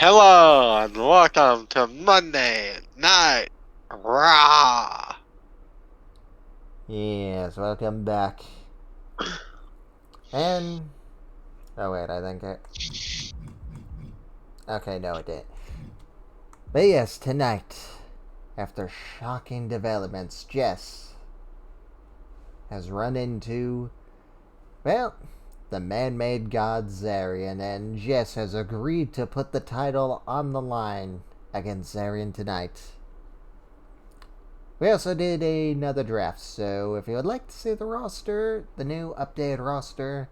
Hello and welcome to Monday Night Raw. Yes, welcome back. And... oh wait, I think it... okay, no it didn't. But yes, tonight, after shocking developments, Jess has run into, well, the man-made god Xarion, and Jess has agreed to put the title on the line against Xarion tonight. We also did another draft, so if you would like to see the roster, the new updated roster,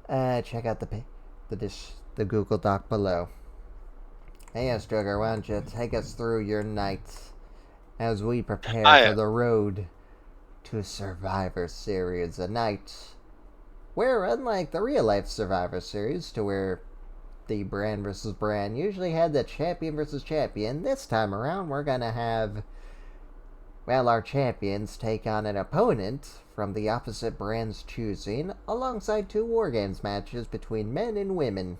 check out the Google Doc below. Hey, yes, Joker, why don't you take us through your night as we prepare for the road to Survivor Series, a night where, unlike the real-life Survivor Series, to where the brand versus brand usually had the champion versus champion, this time around we're gonna have, well, our champions take on an opponent from the opposite brand's choosing, alongside 2 War Games matches between men and women.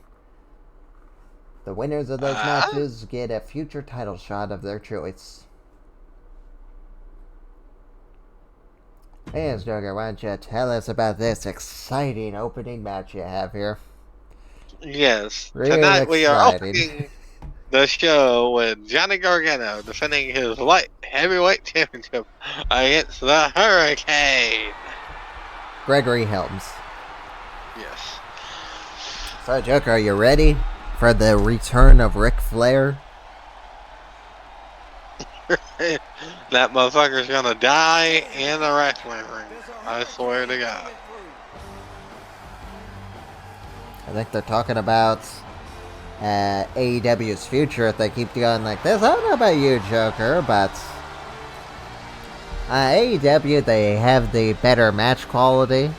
The winners of those matches get a future title shot of their choice. Yes, Joker, why don't you tell us about this exciting opening match you have here? Yes, Real tonight exciting. we are opening the show with Johnny Gargano defending his light heavyweight championship against the Hurricane. Gregory Helms. Yes. So, Joker, are you ready for the return of Ric Flair? That motherfucker's gonna die in the wrestling ring. I swear to God. I think they're talking about AEW's future if they keep going like this. I don't know about you, Joker, but AEW, they have the better match quality.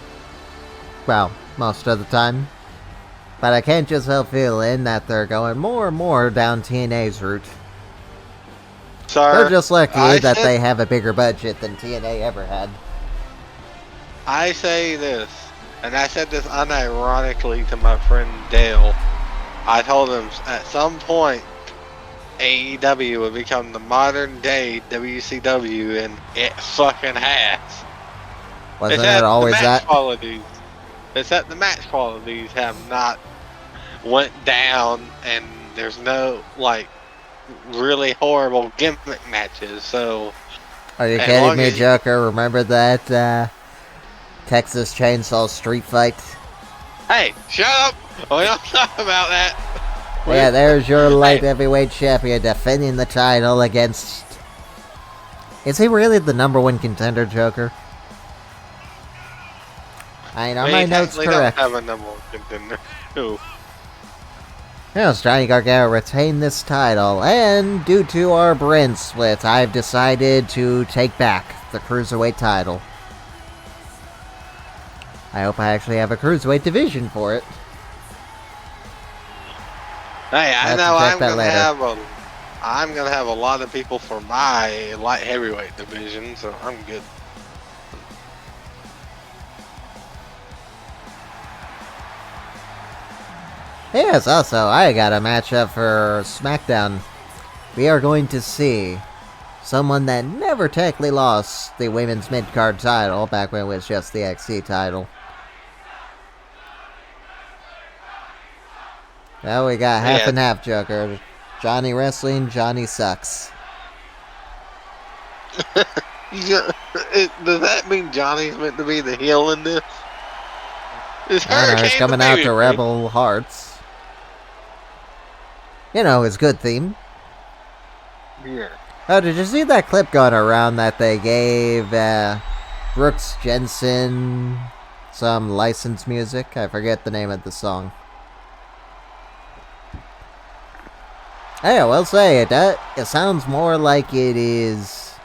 Well, most of the time. But I can't just help feeling that they're going more and more down TNA's route. Sir, they're just lucky that they have a bigger budget than TNA ever had. I say this, and I said this unironically to my friend Dale. I told him at some point AEW would become the modern day WCW, and it fucking has. Wasn't it always that? Qualities. It's that the match qualities have not went down, and there's no, like, really horrible gimmick matches, so... Are you kidding me, Joker? Remember that, Texas Chainsaw Street Fight? Hey, shut up! We don't talk about that! Yeah, there's your light heavyweight champion defending the title against... is he really the _1 contender, Joker? I know my notes correct. Don't have a #1 contender. Who? Yes, Johnny Gargano retained this title, and due to our brand split, I've decided to take back the Cruiserweight title. I hope I actually have a Cruiserweight division for it. Hey, I know I'm gonna have a lot of people for my light heavyweight division, so I'm good. Yes, also, I got a matchup for SmackDown. We are going to see someone that never technically lost the women's mid-card title back when it was just the XC title. Well, we got half and half, Joker. Johnny wrestling, Johnny sucks. Does that mean Johnny's meant to be the heel in this? He's coming out to Rebel Hearts. You know, his good theme. Yeah. Oh, did you see that clip going around that they gave Brooks Jensen some licensed music? I forget the name of the song. Hey, I will say, it sounds more like it is,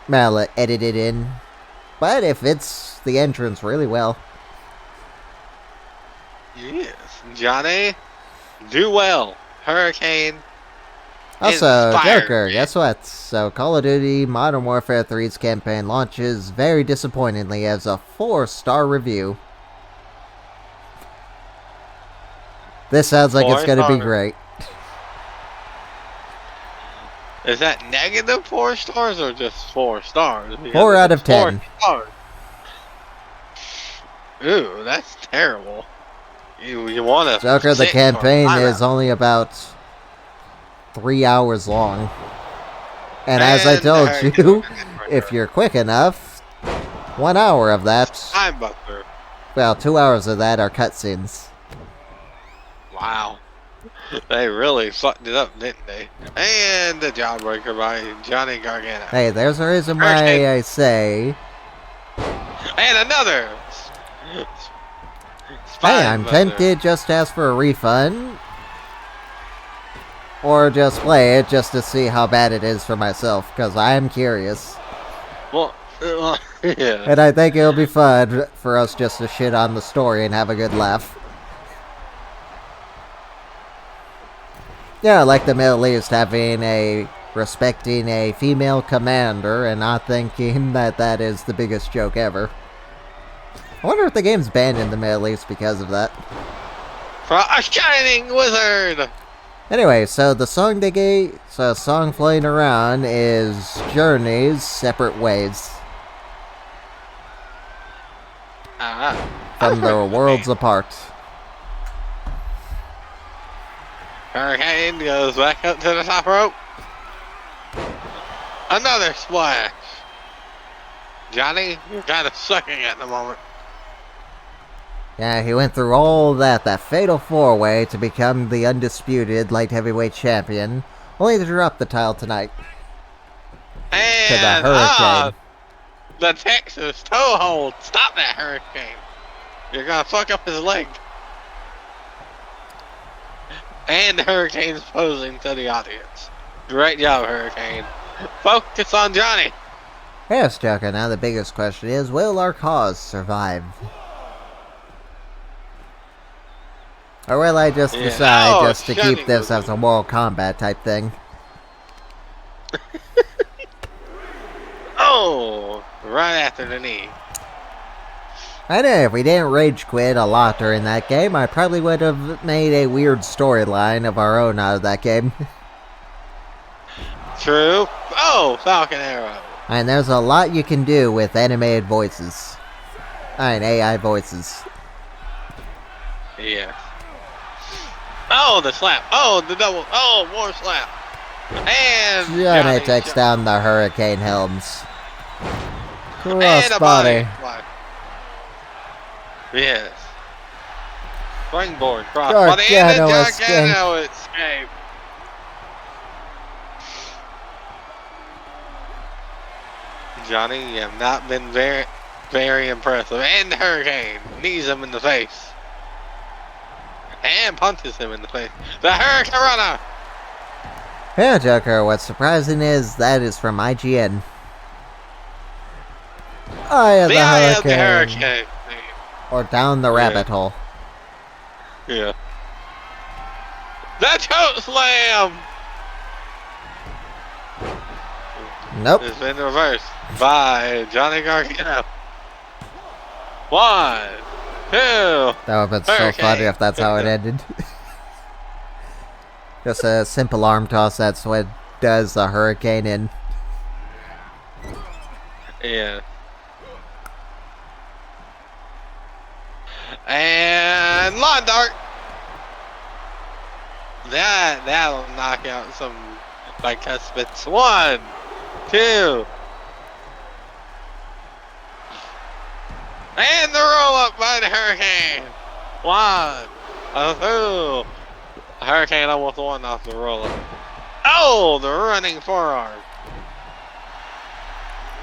well, edited in. But it fits the entrance really well. Yes, Johnny, do well. Hurricane. Also, Joker, guess what? So, Call of Duty Modern Warfare 3's campaign launches very disappointingly as a 4-star review. This sounds like it's going to be great. Is that negative 4 stars or just 4 stars? Because 4 if out it's of 10. 4 stars. Ooh, that's terrible. You want to Joker, the campaign is only about 3 hours long. And as I told you, if you're quick enough, 1 hour of that, Time buster. well, 2 hours of that are cutscenes. Wow. They really fucked it up, didn't they? And the jawbreaker by Johnny Gargano. Hey, there's a reason why I say... And another! Hey, I'm tempted just to ask for a refund. Or just play it just to see how bad it is for myself, because I am curious. Well, yeah. And I think it'll be fun for us just to shit on the story and have a good laugh. Yeah, like the Middle East respecting a female commander and not thinking that that is the biggest joke ever. I wonder if the game's banned in the Middle East because of that. For a shining wizard! Anyway, so the song they gave, so a song floating around is Journey's Separate Ways. From the Worlds Apart. Hurricane goes back up to the top rope. Another splash. Johnny, you're kind of sucking at the moment. Yeah, he went through all that fatal 4-way to become the undisputed light heavyweight champion, only to drop the title tonight. And to the Hurricane. The Texas toe hold. Stop that, Hurricane. You're gonna fuck up his leg. And the Hurricane's posing to the audience. Great job, Hurricane. Focus on Johnny. Yes, Joker, now the biggest question is, will our cause survive? Or will I just decide just to keep this as a Mortal Kombat type thing? Oh, right after the knee. I know, if we didn't rage quit a lot during that game, I probably would have made a weird storyline of our own out of that game. True. Oh, Falcon Arrow. And there's a lot you can do with animated voices. And AI voices. Yeah. Oh, the slap. Oh, the double. Oh, more slap. And Johnny takes down the Hurricane Helms. And a body. Yes. Springboard cross body and the Gargano escape. Johnny, you have not been very impressive. And the Hurricane knees him in the face. And punches him in the face. The Hurricane Runner! Yeah, Joker, what's surprising is that is from IGN. Oh, yeah, the Hurricane. Or down the rabbit hole. Yeah. The choke slam! Nope. It's been reversed by Johnny Gargano. 1, 2. That would have been so funny if that's how it ended. Just a simple arm toss, that's what does the Hurricane in. Yeah. And lawn dart. That'll knock out some bicuspids. 1, 2. And the roll up by the Hurricane. 1, 2. Hurricane almost won off the roll up. Oh, the running forearm.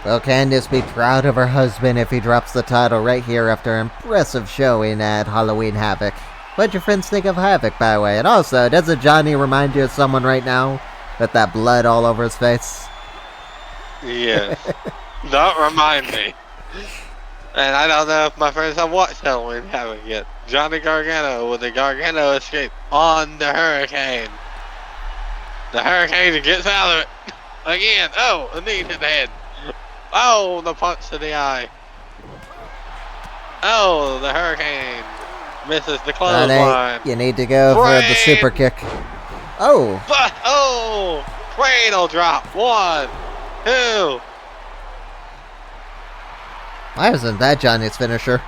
Will Candice be proud of her husband if he drops the title right here after an impressive showing at Halloween Havoc? What'd your friends think of Havoc, by the way? And also, doesn't Johnny remind you of someone right now with that blood all over his face? Yes. Don't remind me. And I don't know if my friends have watched Halloween Havoc yet. Johnny Gargano with the Gargano escape on the Hurricane. The Hurricane gets out of it. Again. Oh, a knee to the head. Oh, the punch to the eye. Oh, the Hurricane misses the clothesline. You need to go for the super kick. Oh. Oh, Cradle drop. 1, 2. Why isn't that Johnny's finisher?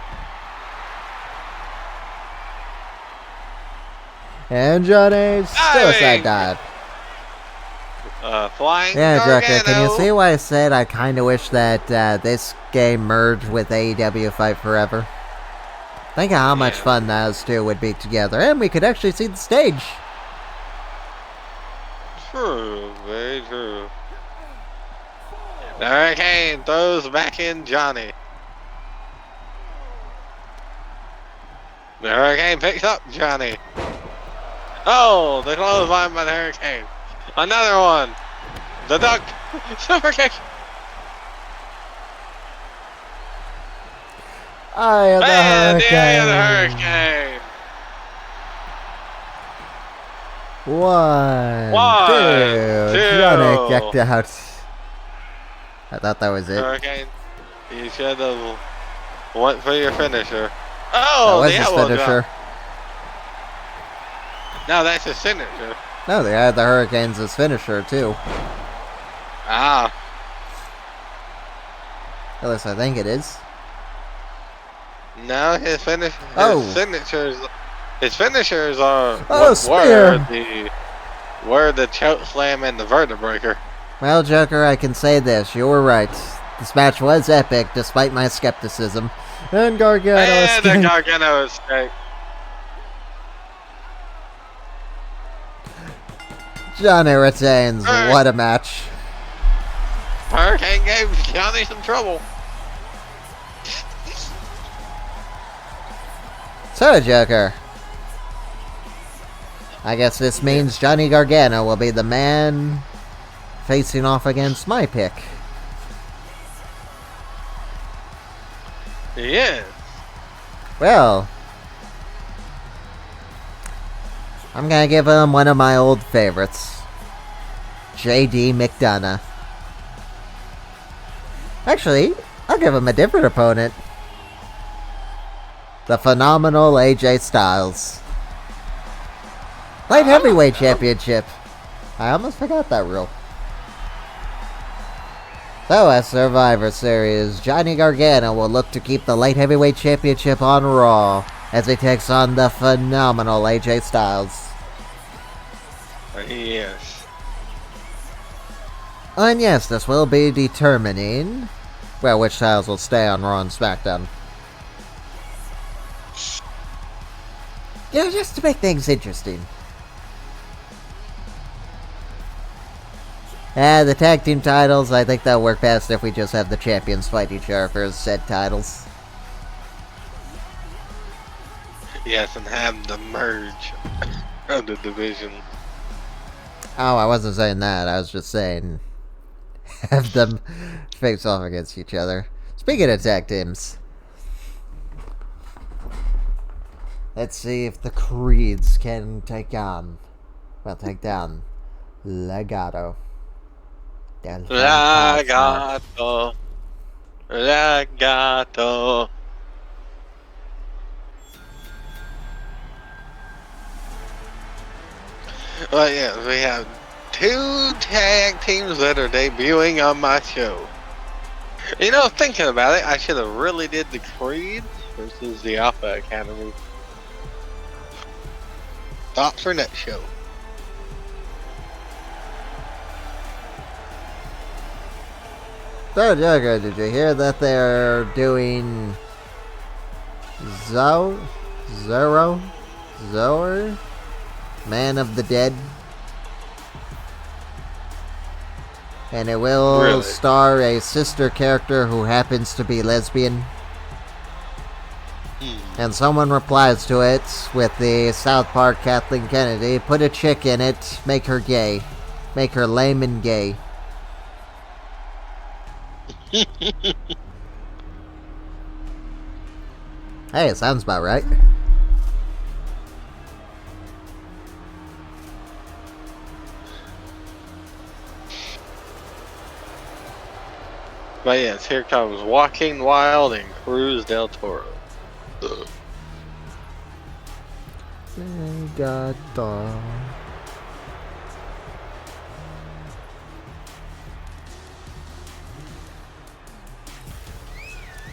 And Johnny's suicide dive. Flying Yeah, Gargano. Joker, can you see why I said I kind of wish that this game merged with AEW Fight Forever? Think of how much fun those two would be together, and we could actually see the stage. True, very true. The Hurricane throws back in Johnny. The Hurricane picks up Johnny. Oh, the clothesline by the Hurricane. Another one. The duck. Super kick. Eye of the Hurricane. The eye of the Hurricane. 1, 2. Johnny kicked out. I thought that was it. Hurricane, you should have went for your finisher. Oh, that was his finisher. No, that's his signature. No, the Eye of the Hurricane's his finisher, too. Ah. At least I think it is. No, his signatures. His finishers are were the choke slam and the vertebreaker. Well, Joker, I can say this. You were right. This match was epic, despite my skepticism. And Gargano escaped. And the Gargano escape. Johnny retains. What a match. Hurricane gave Johnny some trouble. So, Joker, I guess this means Johnny Gargano will be the man facing off against my pick. Yes. Well, I'm gonna give him one of my old favorites, JD McDonough. Actually, I'll give him a different opponent. The phenomenal AJ Styles. Light Heavyweight Championship. I almost forgot that rule. So, at Survivor Series, Johnny Gargano will look to keep the Light Heavyweight Championship on Raw as he takes on the phenomenal AJ Styles. Yes. And yes, this will be determining, well, which Styles will stay on Raw and SmackDown. You know, just to make things interesting. The tag team titles, I think that'll work best if we just have the champions fight each other for said titles. Yes, and have the merge of the division. Oh, I wasn't saying that. I was just saying have them face off against each other. Speaking of tag teams, let's see if the Creeds can take down Legado. Legato. Legato. Well, yeah, we have 2 tag teams that are debuting on my show. You know, thinking about it, I should have really did the Creed versus the Alpha Academy. Thoughts for next show. So, Joker, did you hear that they're doing Zor? Man of the Dead? And it will star a sister character who happens to be lesbian. And someone replies to it with the South Park Kathleen Kennedy, put a chick in it, make her gay. Make her lame and gay. Hey, it sounds about right. But yes, here comes Walking Wild and Cruz del Toro.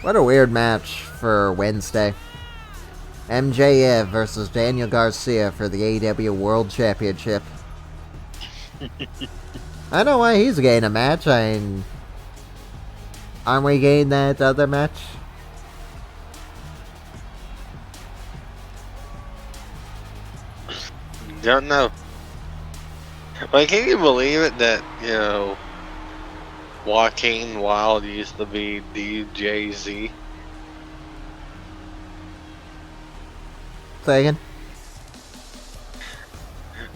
What a weird match for Wednesday. MJF versus Daniel Garcia for the AEW World Championship. I know why he's getting a match. Aren't we getting that other match? Don't know. Like, can you believe it that, you know, Joaquin Wilde used to be DJZ? Say again?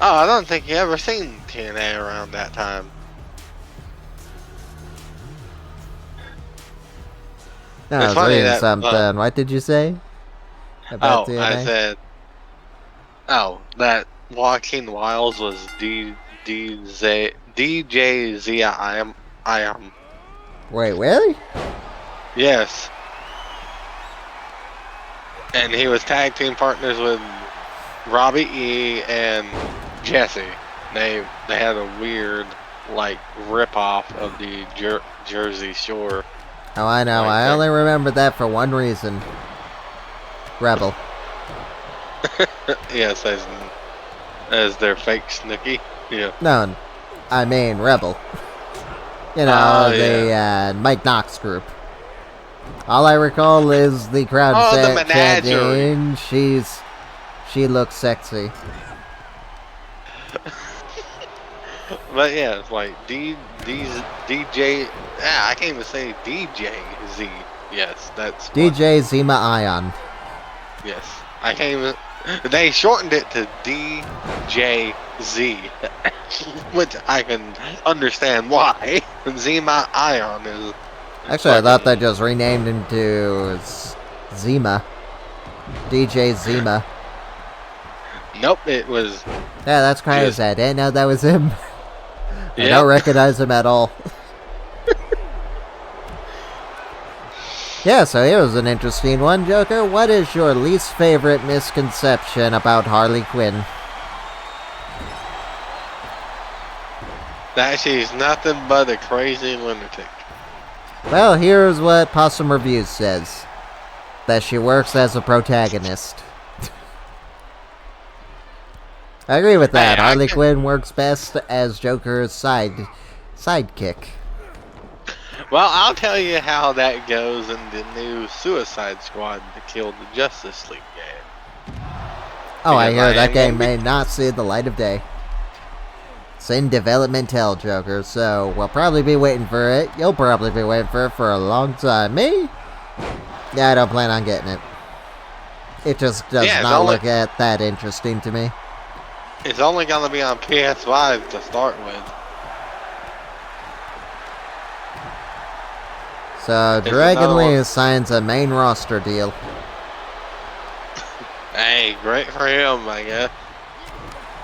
Oh, I don't think you ever seen TNA around that time. No, It's I was funny reading that, something. What did you say? About Oh, TNA? I said, that Joaquin Wilde was DJZ. I am. Wait, really? Yes. And he was tag team partners with Robbie E and Jesse. They had a weird, like, rip off of the Jersey Shore. Oh, I know. I only remember that for one reason. Rebel. Yes, as their fake Snooki. Yeah. No, I mean Rebel. You know, the Mike Knox group. All I recall is the crowd chanting, she looks sexy. But yeah, it's like DJ. I can't even say DJ Z. Yes, that's DJ Zima Ion. Yes, I can't even. They shortened it to DJZ, which I can understand why. Zima Ion is. Actually, I thought they just renamed him to Zima. DJ Zima. Nope, it was. Yeah, that's crazy. I didn't know that was him. I Yep. don't recognize him at all. Yeah, so here's an interesting one, Joker. What is your least favorite misconception about Harley Quinn? That she's nothing but a crazy lunatic. Well, here's what Possum Reviews says. That she works as a protagonist. I agree with that. Hey, Harley Quinn works best as Joker's sidekick. Well, I'll tell you how that goes in the new Suicide Squad that killed the Justice League game. Oh, I hear that game may may not see the light of day. It's in development hell, Joker, so we'll probably be waiting for it. You'll probably be waiting for it for a long time. Me? Yeah, I don't plan on getting it. It just does not look that interesting to me. It's only going to be on PS5 to start with. So, Dragon Lee signs a main roster deal. Hey, great for him, I guess.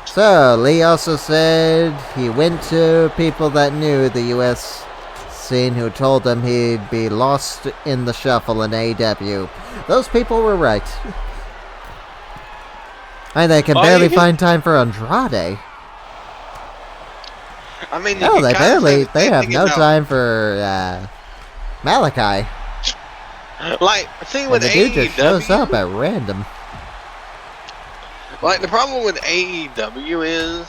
So, Lee also said he went to people that knew the U.S. scene who told him he'd be lost in the shuffle in AEW. Those people were right. And they can barely find time for Andrade. I mean, no, they have no time for Malachi. Like, see, with the dude just shows up at random. Like, the problem with AEW is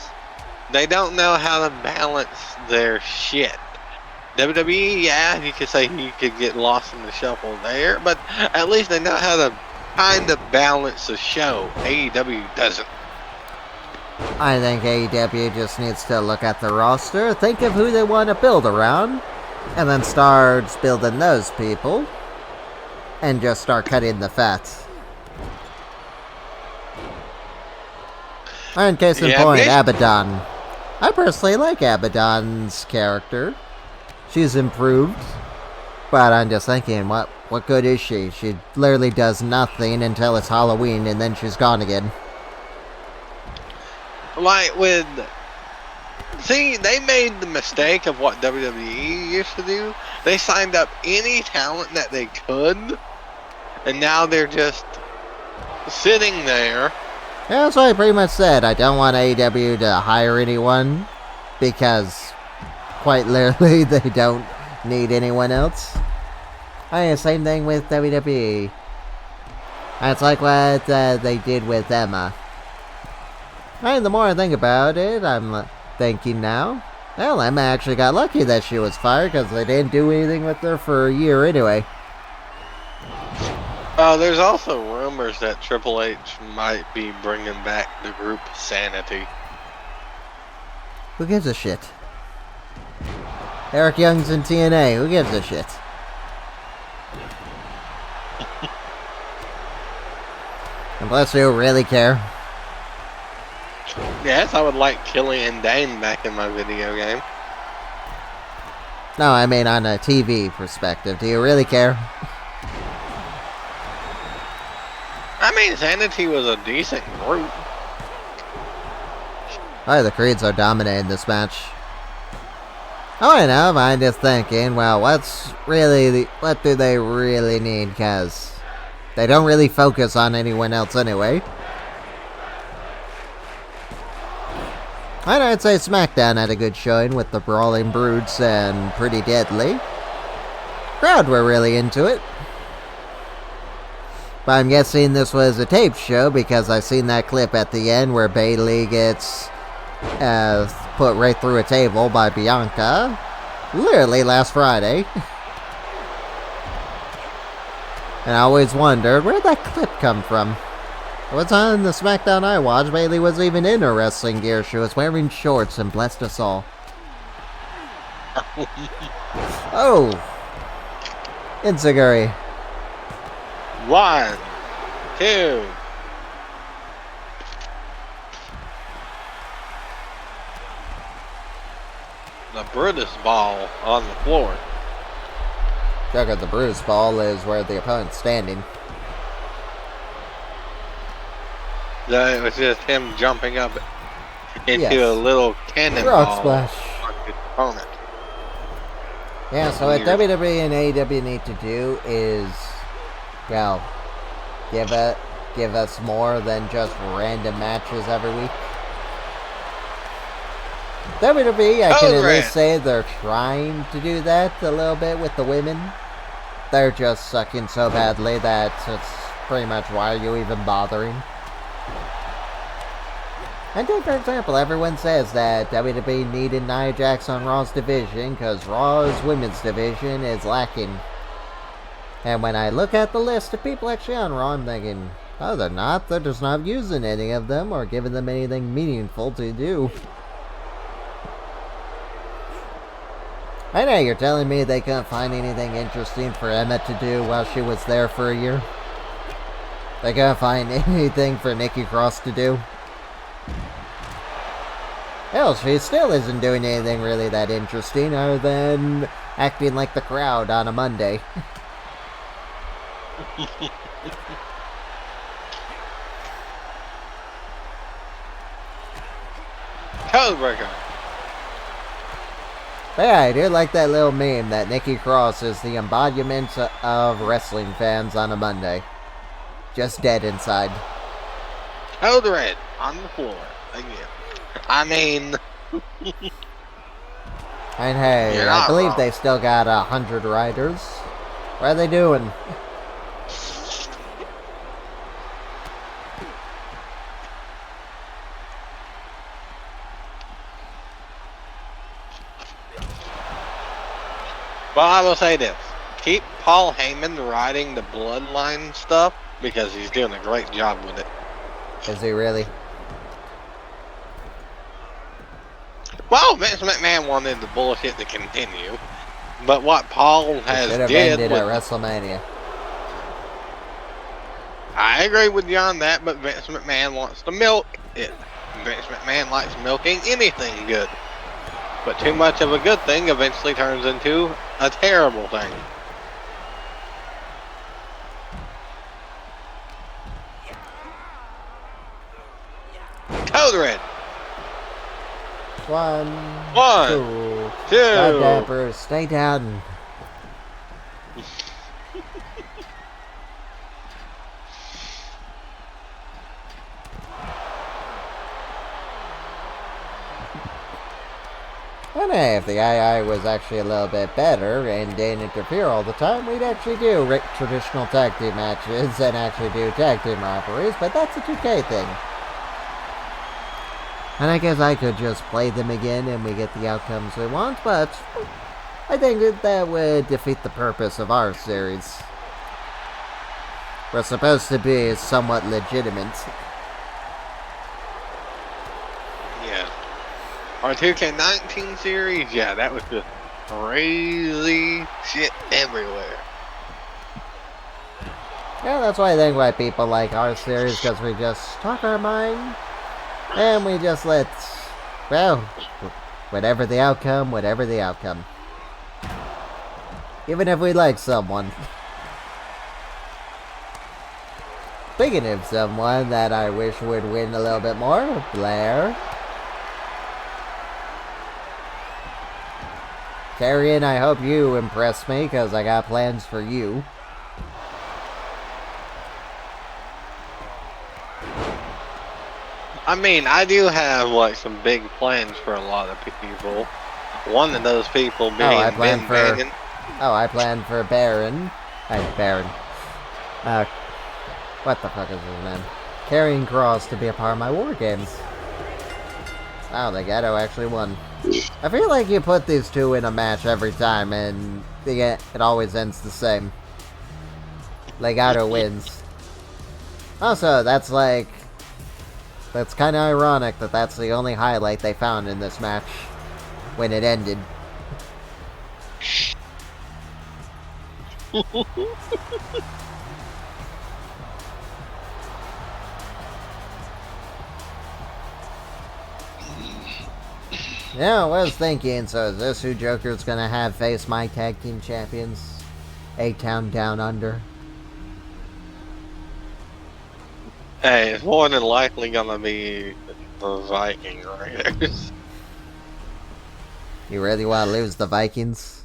they don't know how to balance their shit. WWE, yeah, you could say you could get lost in the shuffle there, but at least they know how to kind of balance the show. AEW doesn't. I think AEW just needs to look at the roster, think of who they want to build around, and then starts building those people, and just start cutting the fat. In case in point, Abaddon. I personally like Abaddon's character. She's improved, but I'm just thinking, what good is she? She literally does nothing until it's Halloween, and then she's gone again. Like with... See, they made the mistake of what WWE used to do. They signed up any talent that they could, and now they're just sitting there. Yeah, that's what I pretty much said. I don't want AEW to hire anyone, because quite literally they don't need anyone else. I mean, same thing with WWE. It's like what they did with Emma. I mean, the more I think about it, I'm thinking now, well, Emma actually got lucky that she was fired because they didn't do anything with her for a year anyway. There's also rumors that Triple H might be bringing back the group Sanity. Who gives a shit? Eric Young's in TNA. Who gives a shit? Unless you really care. Yes, I would like Killian Dane back in my video game. No, I mean on a TV perspective. Do you really care? I mean, Sanity was a decent group. Oh, the Creeds are dominating this match. Oh, I know. I'm just thinking, well, what do they really need? Because they don't really focus on anyone else anyway. And I'd say SmackDown had a good showing with the Brawling Brutes and Pretty Deadly. Crowd were really into it. But I'm guessing this was a taped show because I've seen that clip at the end where Bayley gets put right through a table by Bianca. Literally last Friday. And I always wondered, where'd that clip come from? What's on the SmackDown I watched, Bayley was even in her wrestling gear. She was wearing shorts and blessed us all. Oh! Enziguri. 1, 2. The Brutus ball on the floor. Check out the Brutus ball is where the opponent's standing. It was just him jumping up into a little cannonball Rock splash. on his opponent. Yeah, so what WWE and AEW need to do is, well, give us more than just random matches every week. WWE, I can at least say they're trying to do that a little bit with the women. They're just sucking so badly that it's pretty much why are you even bothering? And take for example, everyone says that WWE needed Nia Jax on Raw's division because Raw's women's division is lacking. And when I look at the list of people actually on Raw, I'm thinking, oh, they're not. They're just not using any of them or giving them anything meaningful to do. I know you're telling me they couldn't find anything interesting for Emma to do while she was there for a year. They couldn't find anything for Nikki Cross to do. Hell, she still isn't doing anything really that interesting other than acting like the crowd on a Monday. Codebreaker. Yeah, I do like that little meme that Nikki Cross is the embodiment of wrestling fans on a Monday. Just dead inside. Code Red on the floor again. I mean... And hey, I believe wrong. they still got 100 riders. What are they doing? Well, I will say this. Keep Paul Heyman riding the bloodline stuff because he's doing a great job with it. Is he really? Well, Vince McMahon wanted the bullshit to continue, but what Paul has Should have did ended with, at WrestleMania. I agree with you on that, but Vince McMahon wants to milk it. Vince McMahon likes milking anything good, but too much of a good thing eventually turns into a terrible thing. Code Red. 1, 2. Goddamn, Bruce, stay down. And hey, if the II was actually a little bit better and didn't interfere all the time, we'd actually do traditional tag team matches and actually do tag team rivalries, but that's a 2K thing. And I guess I could just play them again and we get the outcomes we want, but I think that would defeat the purpose of our series. We're supposed to be somewhat legitimate. Yeah. Our 2K19 series, yeah, that was just crazy shit everywhere. Yeah, that's why I think why people like our series, because we just talk our mind, and we just let, well, whatever the outcome, whatever the outcome. Even if we like someone. Speaking of someone that I wish would win a little bit more, Blair. Xarion, I hope you impress me, because I got plans for you. I mean, I do have like some big plans for a lot of people. One of those people being I plan for Baron. Baron. What the fuck is his name? Carrying Cross to be a part of my war games. Wow, Legado actually won. I feel like you put these two in a match every time, and it always ends the same. Legado wins. Also, that's kind of ironic that that's the only highlight they found in this match when it ended. Yeah, I was thinking, so is this who Joker's gonna have face my tag team champions? A-Town Down Under. Hey, it's more than likely gonna be the Viking Raiders. You really want to lose the Vikings?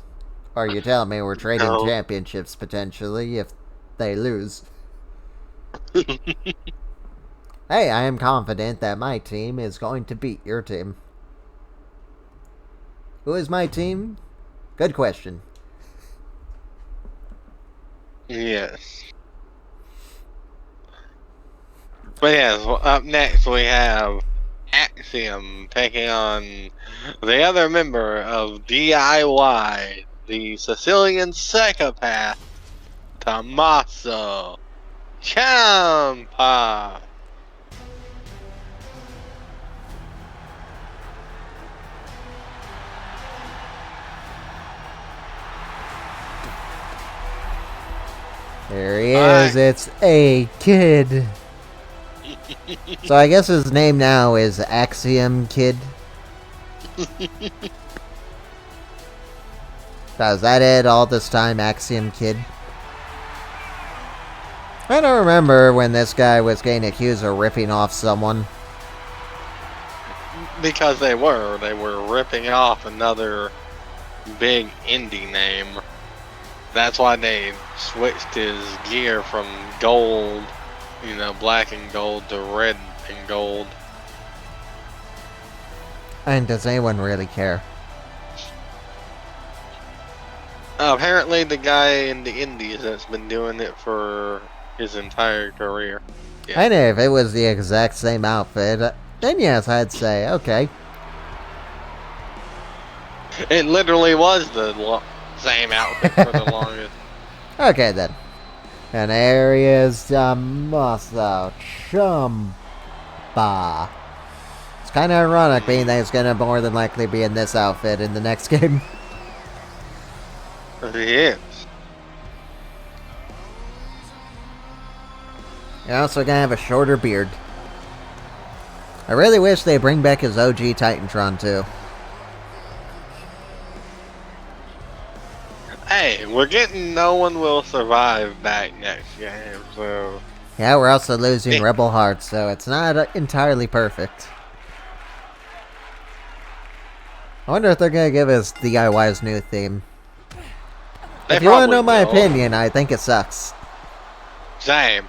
Or you telling me we're trading championships potentially if they lose? Hey, I am confident that my team is going to beat your team. Who is my team? Good question. Yes. But yes, up next we have Axiom taking on the other member of DIY, the Sicilian psychopath, Tommaso. Ciampa. There he is, it's a kid. So I guess his name now is Axiom Kid. Is that it all this time, Axiom Kid? I don't remember when this guy was getting accused of ripping off someone. Because they were ripping off another big indie name. That's why they switched his gear from gold, black and gold, to red and gold. And does anyone really care? Apparently the guy in the indies that's been doing it for his entire career. Yeah. I know if it was the exact same outfit, then yes, I'd say, okay. It literally was the same outfit for the longest. Okay then. And there he is, Tommaso Ciampa. It's kind of ironic being that he's going to more than likely be in this outfit in the next game. He is. You're also going to have a shorter beard. I really wish they bring back his OG Titantron too. Hey, we're getting No One Will Survive back next game, so... Yeah, we're also losing Rebel Heart, so it's not entirely perfect. I wonder if they're going to give us DIY's new theme. If you want to know my opinion, I think it sucks. Same.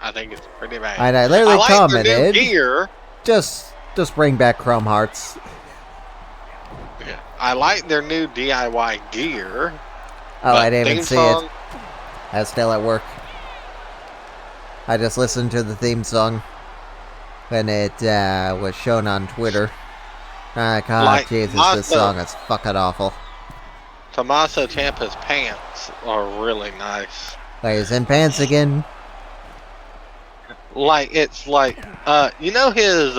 I think it's pretty bad. And I literally commented, gear. just Just bring back Chrome Hearts. Yeah. I like their new DIY gear. Oh, I didn't even theme see song, it. I was still at work. I just listened to the theme song when it was shown on Twitter. God, like Jesus, this song is fucking awful. Tommaso Ciampa's pants are really nice. Wait, he's in pants again? Like, it's like, you know his,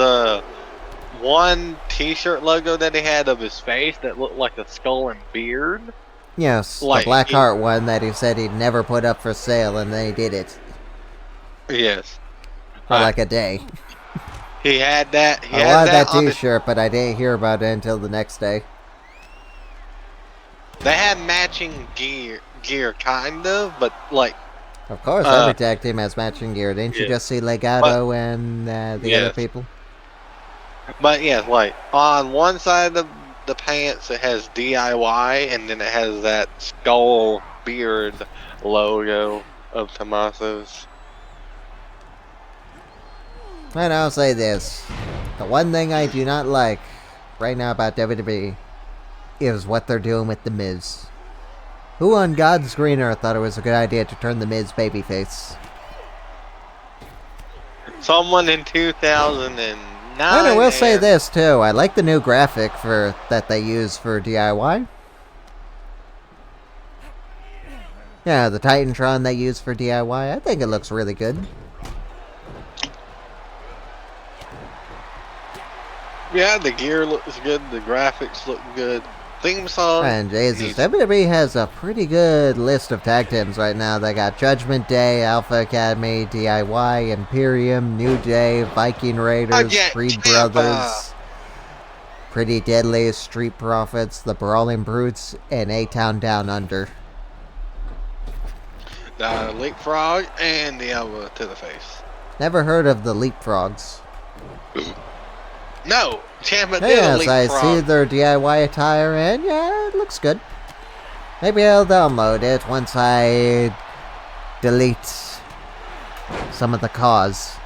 one t-shirt logo that he had of his face that looked like a skull and beard? Yes, Like, the Blackheart one that he said he'd never put up for sale, and then he did it. Yes. For like a day. He had that. I wanted that t-shirt, but I didn't hear about it until the next day. They had matching gear, kind of, but like... Of course, every tag team has matching gear. Didn't you just see Legado and the other people? But yeah, like, on one side of the pants it has DIY, and then it has that skull beard logo of Tommaso's. And I'll say this. The one thing I do not like right now about WWE is what they're doing with The Miz. Who on God's green earth thought it was a good idea to turn The Miz babyface? Someone in 2009. And I will say this too. I like the new graphic that they use for DIY. Yeah, the Titantron they use for DIY. I think it looks really good. Yeah, the gear looks good. The graphics look good. Theme song. And Jesus, WWE has a pretty good list of tag teams right now. They got Judgment Day, Alpha Academy, DIY, Imperium, New Day, Viking Raiders, Creed Brothers, Pretty Deadly, Street Profits, The Brawling Brutes, and A-Town Down Under. The Leapfrog and the elbow to the face. Never heard of the Leapfrogs. No, Ciampa did yes, a leapfrog. I see their DIY attire, and yeah, it looks good. Maybe I'll download it once I delete some of the cause.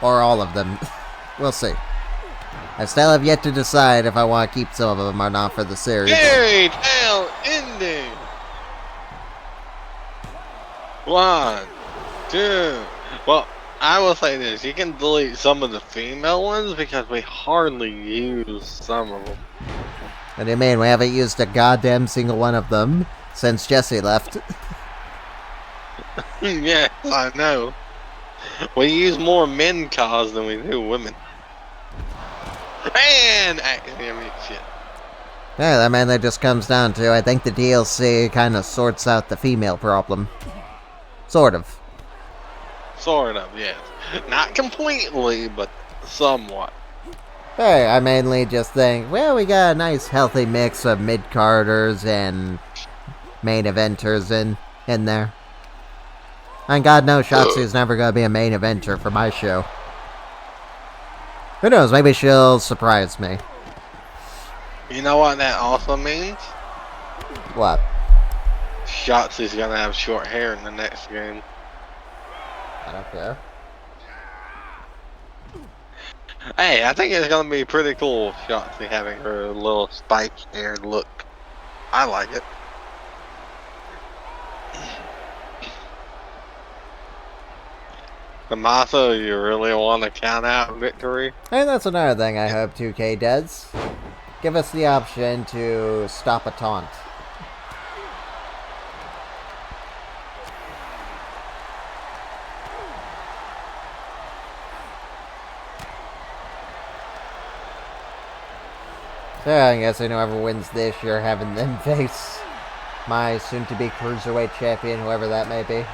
Or all of them. We'll see. I still have yet to decide if I want to keep some of them or not for the series. Fairy tale ending. 1, 2. Well, I will say this, you can delete some of the female ones because we hardly use some of them. What do you mean? We haven't used a goddamn single one of them since Jesse left. Yes, I know. We use more men cause than we do women. And shit. Yeah, that mainly just comes down to, I think the DLC kind of sorts out the female problem. Sort of. Sort of, yes. Not completely, but somewhat. Hey, I mainly just think, well, we got a nice healthy mix of mid-carders and main eventers in there. And God knows Shotzi's never going to be a main eventer for my show. Who knows, maybe she'll surprise me. You know what that also means? What? Shotzi's gonna have short hair in the next game. I don't care. Hey, I think it's gonna be pretty cool, Shotzi having her little spiked hair look. I like it. Tommaso, you really want to count out victory? And that's another thing I hope 2K does. Give us the option to stop a taunt. So I guess whoever wins this, you're having them face my soon-to-be Cruiserweight champion, whoever that may be.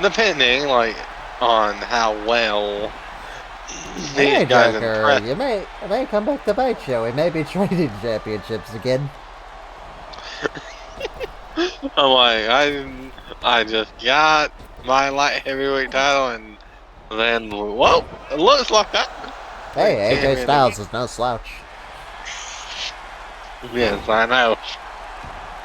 Depending, like, on how well Hey, these guys Joker, impress. it may come back to bite you. We may be trading championships again. I'm like, I just got my light heavyweight title, and then, whoa, it looks like that. Hey, AJ Styles is no slouch. Yes, I know.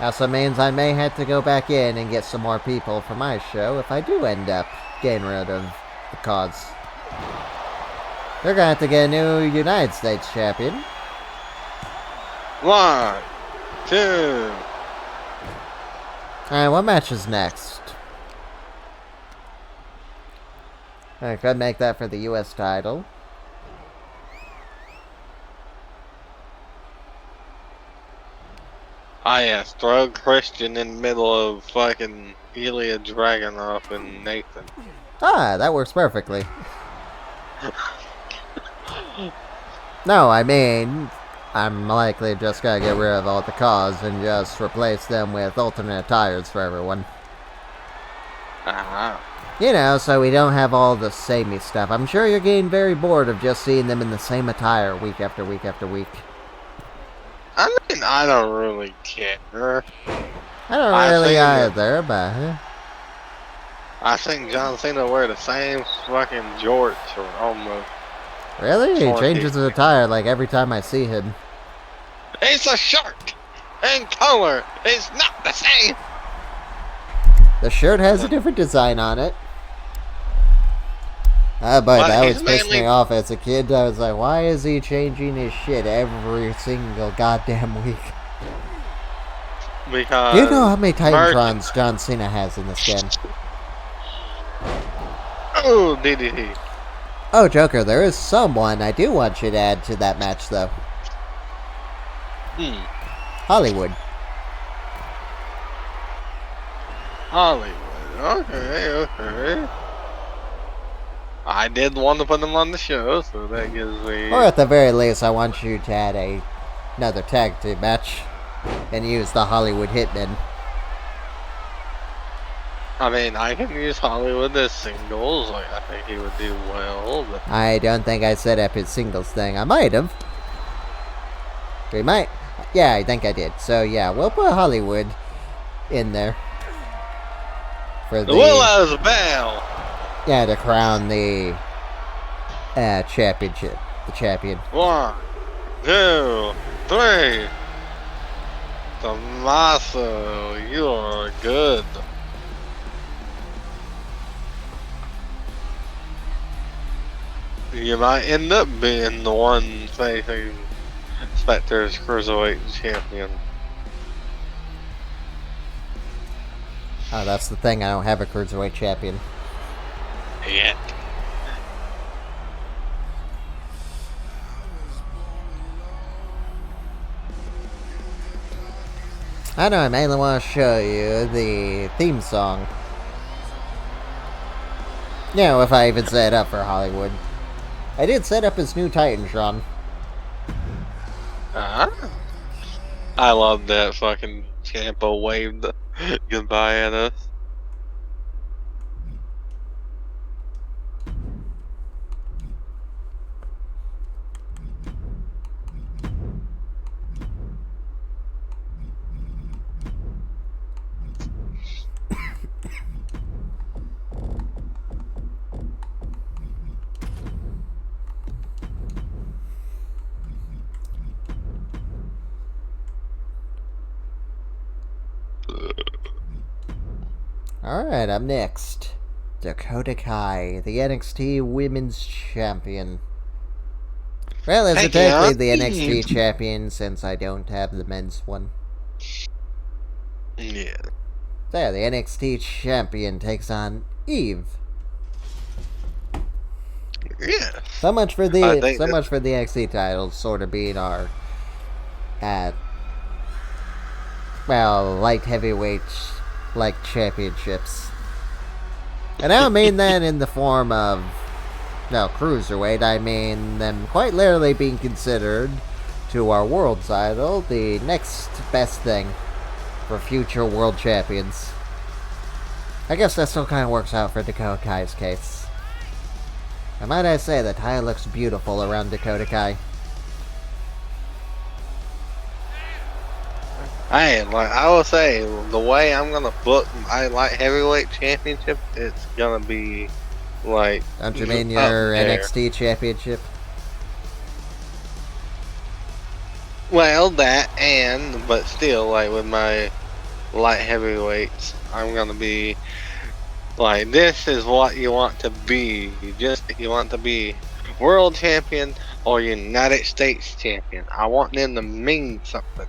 Also means I may have to go back in and get some more people for my show if I do end up getting rid of cause. They're gonna have to get a new United States champion. 1, 2. Alright, what match is next? I could make that for the US title. Ah, yes, throw Christian in the middle of fucking Ilja, Dragonov, and Nathan. Ah, that works perfectly. No, I mean, I'm likely just gonna get rid of all the cars and just replace them with alternate attires for everyone. Uh-huh. You know, so we don't have all the samey stuff. I'm sure you're getting very bored of just seeing them in the same attire week after week after week. I mean, I don't really care. I don't really either, but... I think John Cena wear the same fucking jorts or almost. Really? He changes his attire like every time I see him. It's a shirt! And color is not the same! The shirt has a different design on it. Ah, but that was pissed me off as a kid. I was like, why is he changing his shit every single goddamn week? Because... Do you know how many Titantrons John Cena has in this game? Oh, DDT. Oh, Joker, there is someone I do want you to add to that match, though. Hollywood. Hollywood. Okay. I did want to put them on the show, so that gives me... Or at the very least, I want you to add another tag team match and use the Hollywood Hitmen. I mean, I can use Hollywood as singles. Like, I think he would do well. But... I don't think I set up his singles thing. I might have. We might. Yeah, I think I did. So yeah, we'll put Hollywood in there for the Willow's Bell. Yeah, to crown the championship, the champion. 1, 2, 3. Tommaso, you are good. You might end up being the one facing Spectre's Cruiserweight champion. Oh, that's the thing. I don't have a Cruiserweight champion. Yet. I know, I mainly want to show you the theme song. You know, if I even set it up for Hollywood. I did set up his new Titantron. I love that fucking Ciampa waved goodbye at us. Alright, up next. Dakota Kai, the NXT Women's Champion. Well, it's technically the NXT Champion since I don't have the men's one. Yeah. So yeah, the NXT Champion takes on Eve. Yeah. So much for the NXT title sort of being our light heavyweight like championships. And I don't mean that in the form of cruiserweight. I mean them quite literally being considered to our world title the next best thing for future world champions. I guess that still kind of works out for Dakota Kai's case. And might I say, the title looks beautiful around Dakota Kai. Hey, I will say, the way I'm gonna book my light heavyweight championship, it's gonna be like. Don't you mean your NXT championship? Well, that but still, like with my light heavyweights, I'm gonna be Like, this is what you want to be. You want to be world champion or United States champion. I want them to mean something.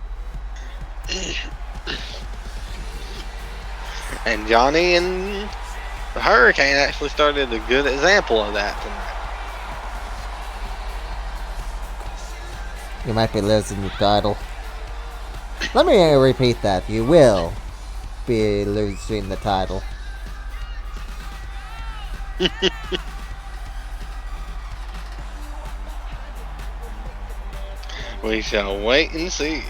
And Johnny and the Hurricane actually started a good example of that tonight. You might be losing the title. Let me repeat that. You will be losing the title. We shall wait and see.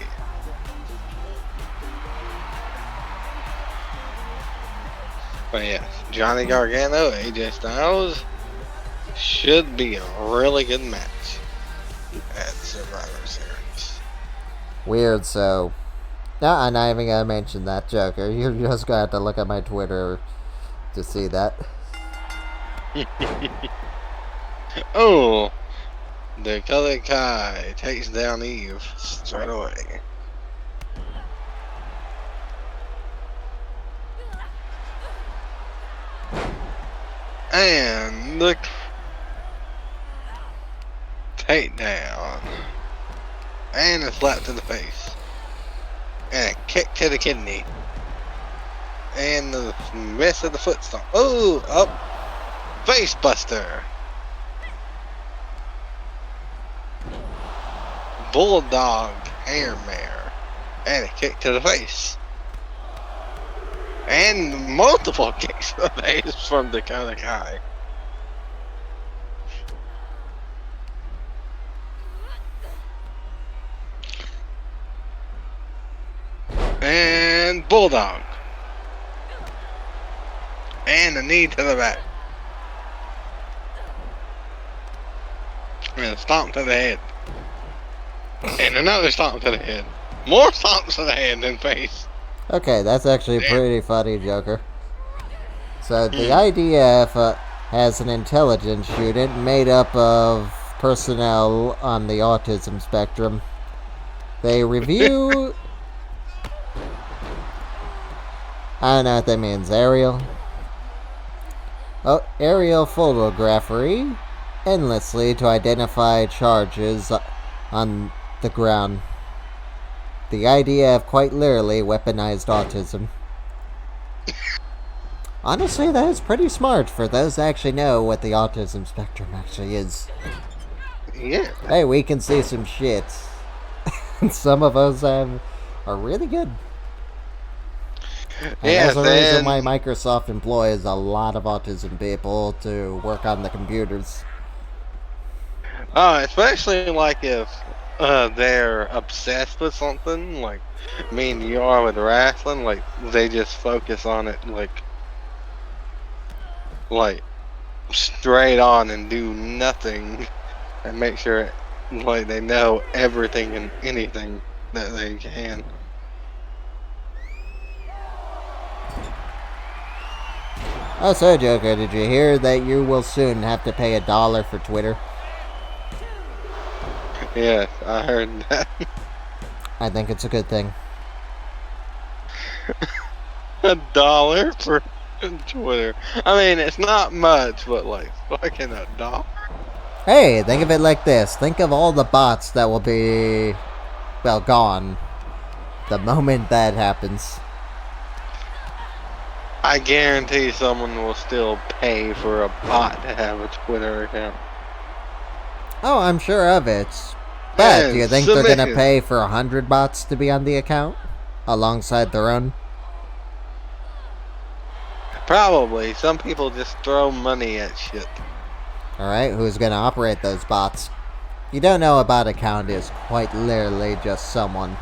But yes, Johnny Gargano, AJ Styles should be a really good match at Survivor Series. Weird, so... No, I'm not even gonna mention that, Joker. You're just gonna have to look at my Twitter to see that. Oh, Dakota Kai takes down Eve straight away. And the takedown. And a slap to the face. And a kick to the kidney. And the miss of the foot stomp. Oh, up. Face buster. Bulldog hair mare. And a kick to the face. And multiple kicks to the face from Dakota Kai. And Bulldog. And a knee to the back. And a stomp to the head. And another stomp to the head. More stomps to the head than face. Okay, that's actually pretty funny, Joker. So, the IDF has an intelligence unit made up of personnel on the autism spectrum. They review... I don't know what that means. Aerial? Oh, aerial photography endlessly to identify charges on the ground. The IDF quite literally weaponized autism. Honestly, that is pretty smart for those that actually know what the autism spectrum actually is. Yeah. Hey, we can see some shit. Some of us are really good. And Yes, there's a reason why Microsoft employs a lot of autism people to work on the computers. Especially like if they're obsessed with something, like me and you are with wrestling, like they just focus on it like straight on and do nothing and make sure like they know everything and anything that they can. Oh, so Joker, did you hear that you will soon have to pay $1 for Twitter? Yeah, I heard that. I think it's a good thing. $1 for Twitter. I mean, it's not much, but like fucking $1. Hey, think of it like this. Think of all the bots that will be, well, gone the moment that happens. I guarantee someone will still pay for a bot to have a Twitter account. Oh, I'm sure of it. But do you think they're submission. gonna pay for 100 bots to be on the account? Alongside their own? Probably. Some people just throw money at shit. Alright, who's gonna operate those bots? You don't know a bot account is quite literally just someone.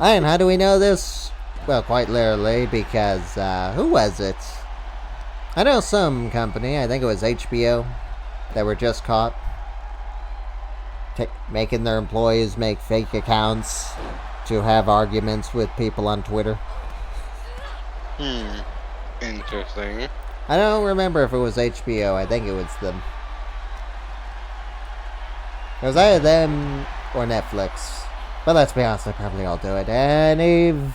And how do we know this? Well, quite literally, because, who was it? I know some company, I think it was HBO, that were just caught making their employees make fake accounts to have arguments with people on Twitter. Interesting. I don't remember if it was HBO, I think it was them. It was either them or Netflix. But let's be honest, they probably all do it. And Eve,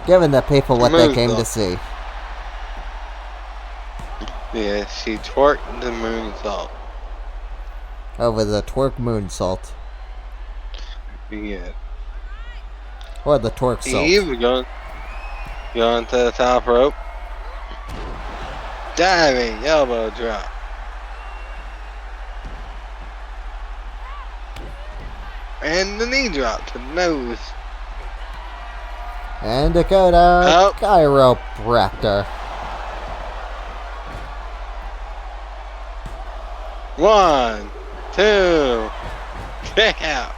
giving the people what they came to see. Yeah, she twerked the moonsault. Over the twerk moonsault. Yeah. Or the twerk salt. Eve going to the top rope. Diving elbow drop. And the knee drop to the nose. And Dakota Chiropractor. 1, 2, kick out.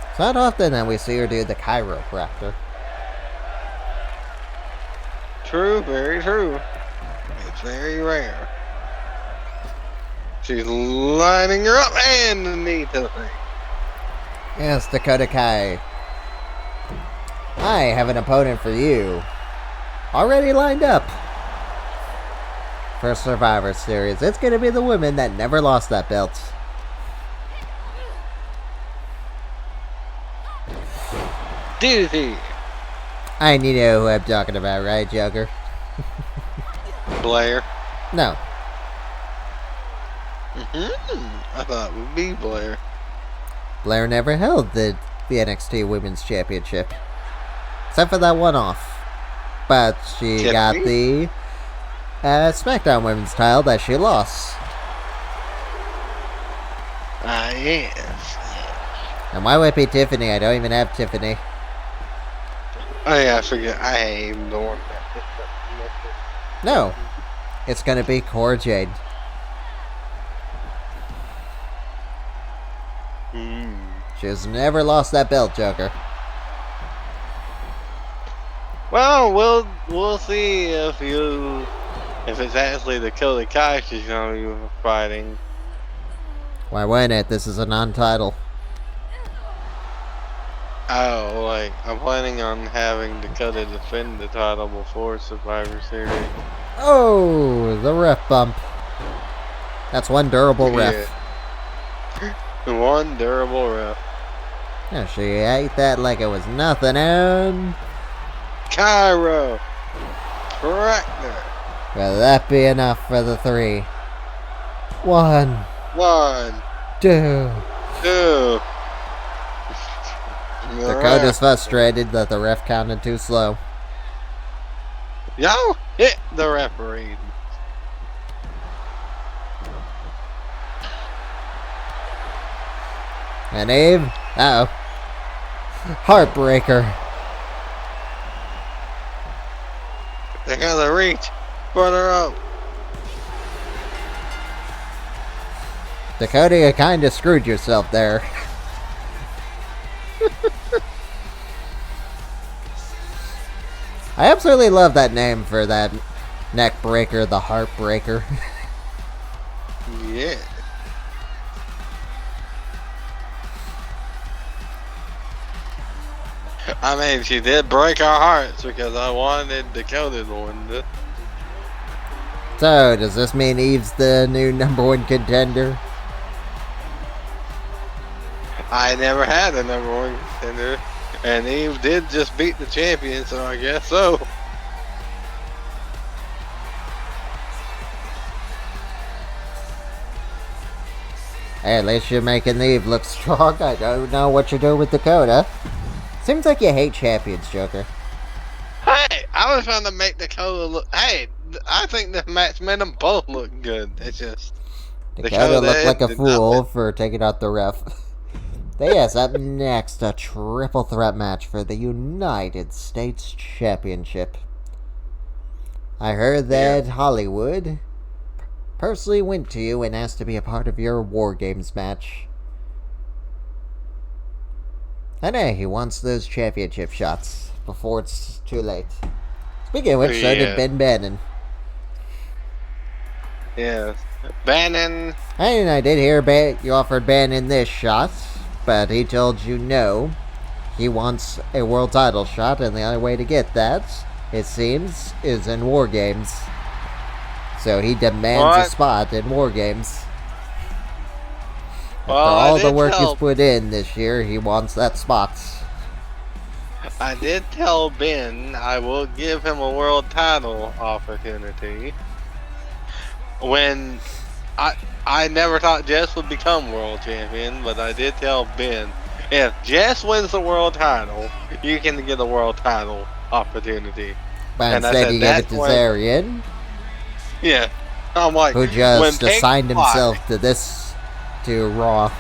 It's not often that we see her do the chiropractor. True, very true. It's very rare. She's lining her up and the knee to the face. Yes, Dakota Kai. I have an opponent for you. Already lined up. For Survivor Series. It's going to be the woman that never lost that belt. DDT. I need to know who I'm talking about, right, Joker? Blair. No. I thought it would be Blair. Blair never held the NXT Women's Championship. Except for that one off. But she got the SmackDown Women's title that she lost. Yes. And why would it be Tiffany? I don't even have Tiffany. Oh yeah, I forget. I am the one. No. It's gonna be Cora Jade. She's never lost that belt, Joker. Well, we'll see if it's actually Dakota Kai she's gonna be fighting. Why wouldn't it? This is a non-title. Oh, like I'm planning on having Dakota defend the title before Survivor Series. Oh, the ref bump. That's one durable ref. One durable ref. Yeah, she ate that like it was nothing, and Chiropractor. will that be enough for the 3? 1, 1, 2. 2. Dakota's frustrated that the ref counted too slow. Y'all hit the referee. And Abe, uh-oh. Heartbreaker. They gotta reach for the rope. Dakota, you kinda screwed yourself there. I absolutely love that name for that neck breaker, the Heartbreaker. Yeah. I mean, she did break our hearts because I wanted Dakota to win this. So, does this mean Eve's the new #1 contender? I never had a #1 contender, and Eve did just beat the champion, so I guess so. Hey, at least you're making Eve look strong. I don't know what you're doing with Dakota. Seems like you hate champions, Joker. Hey, I was trying to make Dakota look. Hey, I think this match made them both look good. It's just Dakota looked like a fool for taking out the ref. But yes, up next, a triple threat match for the United States Championship. I heard that Hollywood personally went to you and asked to be a part of your War Games match. And hey, he wants those championship shots before it's too late. Speaking of which, so did Ben Bannon. Yes. Bannon. And I did hear you offered Bannon this shot, but he told you no. He wants a world title shot, and the only way to get that, it seems, is in War Games. So he demands a spot in War Games. After all the work he's put in this year, he wants that spot. I did tell Ben I will give him a world title opportunity. When I never thought Jess would become world champion, but I did tell Ben, if Jess wins the world title, you can get a world title opportunity. But instead he gave it to Xarion. Yeah. I'm like, who just assigned himself to Raw.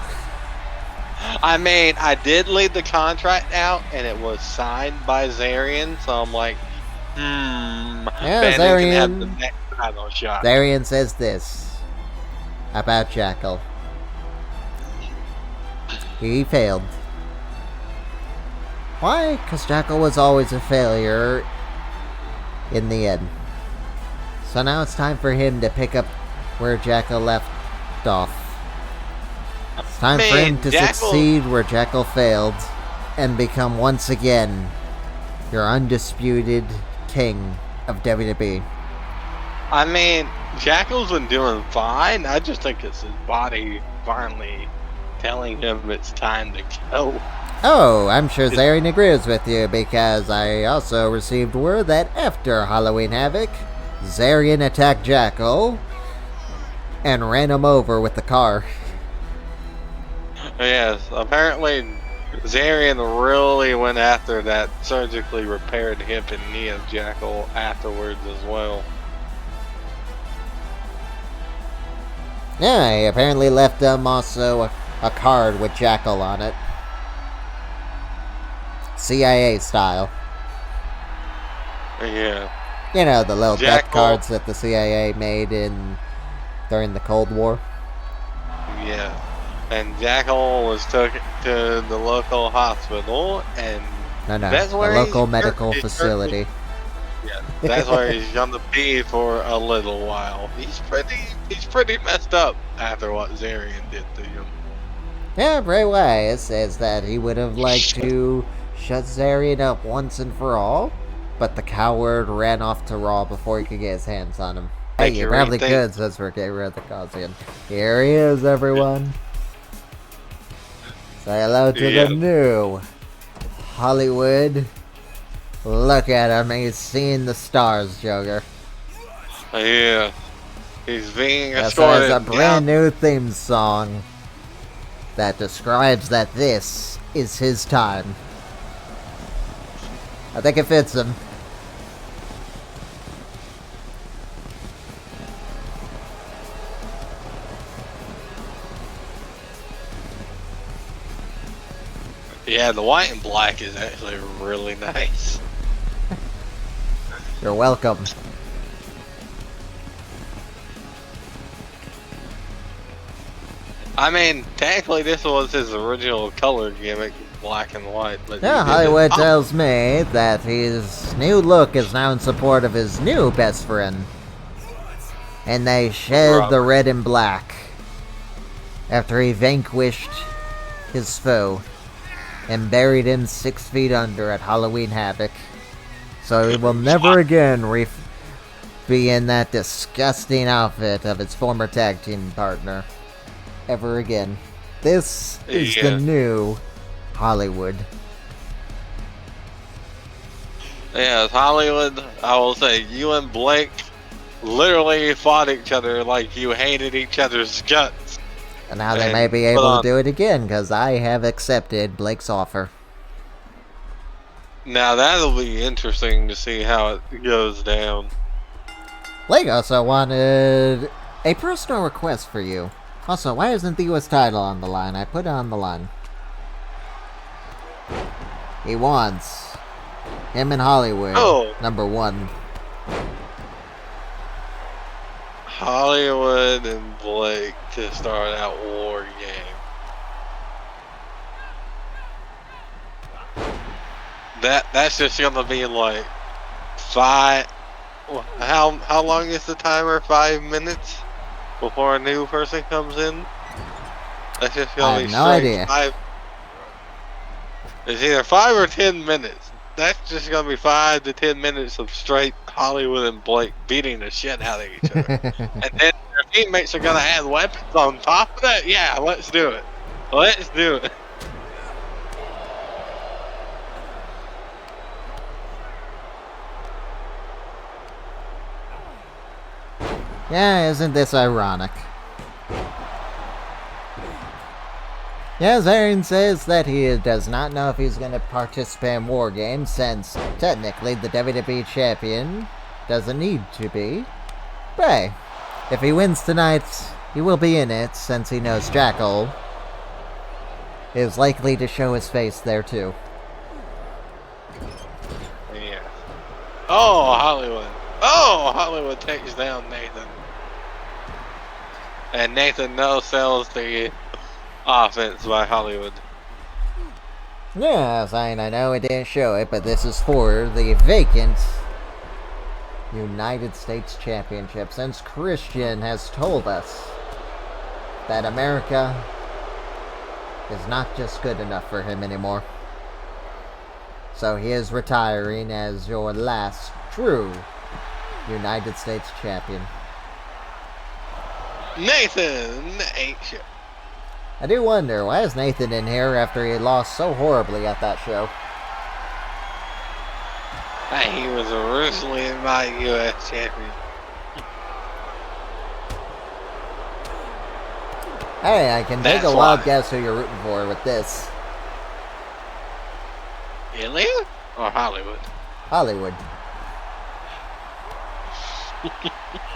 I mean, I did leave the contract out, and it was signed by Xarion, so I'm like, yeah, Xarion can have the next title shot. Xarion says this about Jackal. He failed. Why? Because Jackal was always a failure in the end. So now it's time for him to pick up where Jackal left off. It's time for him to succeed where Jackal failed and become once again your undisputed king of WWE. I mean, Jackal's been doing fine. I just think it's his body finally telling him it's time to go. Oh, I'm sure Xarion agrees with you, because I also received word that after Halloween Havoc, Xarion attacked Jackal and ran him over with the car. Yes, apparently Xarion really went after that surgically repaired hip and knee of Jackal afterwards as well. Yeah, he apparently left him also a card with Jackal on it. CIA style. Yeah. You know, the little death cards that the CIA made during the Cold War. Yeah. And Jackal was took to the local hospital, and that's where the local medical facility. Yeah, that's where he's gonna be for a little while. He's pretty messed up after what Xarion did to him. Yeah, Bray Wyatt says that he would have liked to shut Xarion up once and for all, but the coward ran off to Raw before he could get his hands on him. Hey, you probably could, since we're getting rid of the Causian. Here he is, everyone. Say hello to the new Hollywood. Look at him, he's seeing the stars, Joker. Yeah. He's being escorted. There's a brand new theme song that describes that this is his time. I think it fits him. Yeah, the white and black is actually really nice. You're welcome. I mean, technically this was his original color gimmick, black and white. But yeah, Hollywood tells me that his new look is now in support of his new best friend. And they shed the red and black after he vanquished his foe and buried him 6 feet under at Halloween Havoc. So he will never again be in that disgusting outfit of his former tag team partner. Ever again. This is the new Hollywood. Yeah, Hollywood, I will say, you and Blake literally fought each other like you hated each other's guts. And now they may be able to do it again, because I have accepted Blake's offer. Now that'll be interesting to see how it goes down. Blake also wanted a personal request for you. Also, why isn't the US title on the line? I put it on the line. He wants him in Hollywood, #1. Hollywood and Blake to start out War Game. That's just gonna be like 5. How long is the timer? 5 minutes before a new person comes in. That's just gonna be no idea. 5. It's either 5 or 10 minutes. That's just gonna be 5 to 10 minutes of straight Hollywood and Blake beating the shit out of each other. And then their teammates are gonna add weapons on top of that. Yeah, let's do it. Let's do it. Yeah, isn't this ironic? Yeah, Xarion says that he does not know if he's going to participate in War Games since, technically, the WWE Champion doesn't need to be. But hey, if he wins tonight, he will be in it since he knows Jackal is likely to show his face there too. Yeah. Oh, Hollywood. Oh, Hollywood takes down Nathan. And Nathan no-sells the offense by Hollywood. Yeah, I know it didn't show it, but this is for the vacant United States Championship, since Christian has told us that America is not just good enough for him anymore. So he is retiring as your last true United States champion. Nathan ain't shit. I do wonder, why is Nathan in here after he lost so horribly at that show? He was originally my U.S. champion. Hey, I can take That's a wild why. guess who you're rooting for with this. Ilja or Hollywood? Hollywood.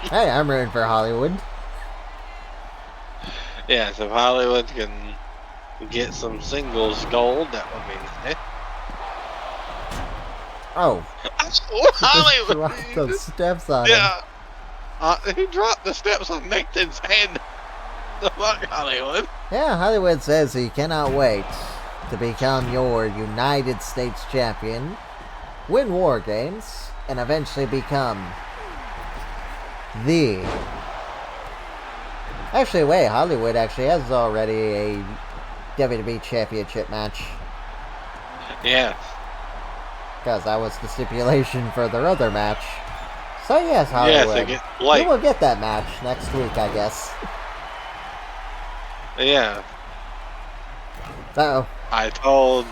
Hey, I'm rooting for Hollywood. Yes, if Hollywood can get some singles gold, that would be nice. Oh. Hollywood! Dropped those steps on him. Yeah. He dropped the steps on Nathan's head. The fuck, Hollywood? Yeah, Hollywood says he cannot wait to become your United States champion, win War Games, and eventually become the... Actually, wait, Hollywood actually has already a WWE Championship match. Yes. Because that was the stipulation for their other match. So yes, Hollywood. Yes, we will get that match next week, I guess. Yeah. Uh-oh. I told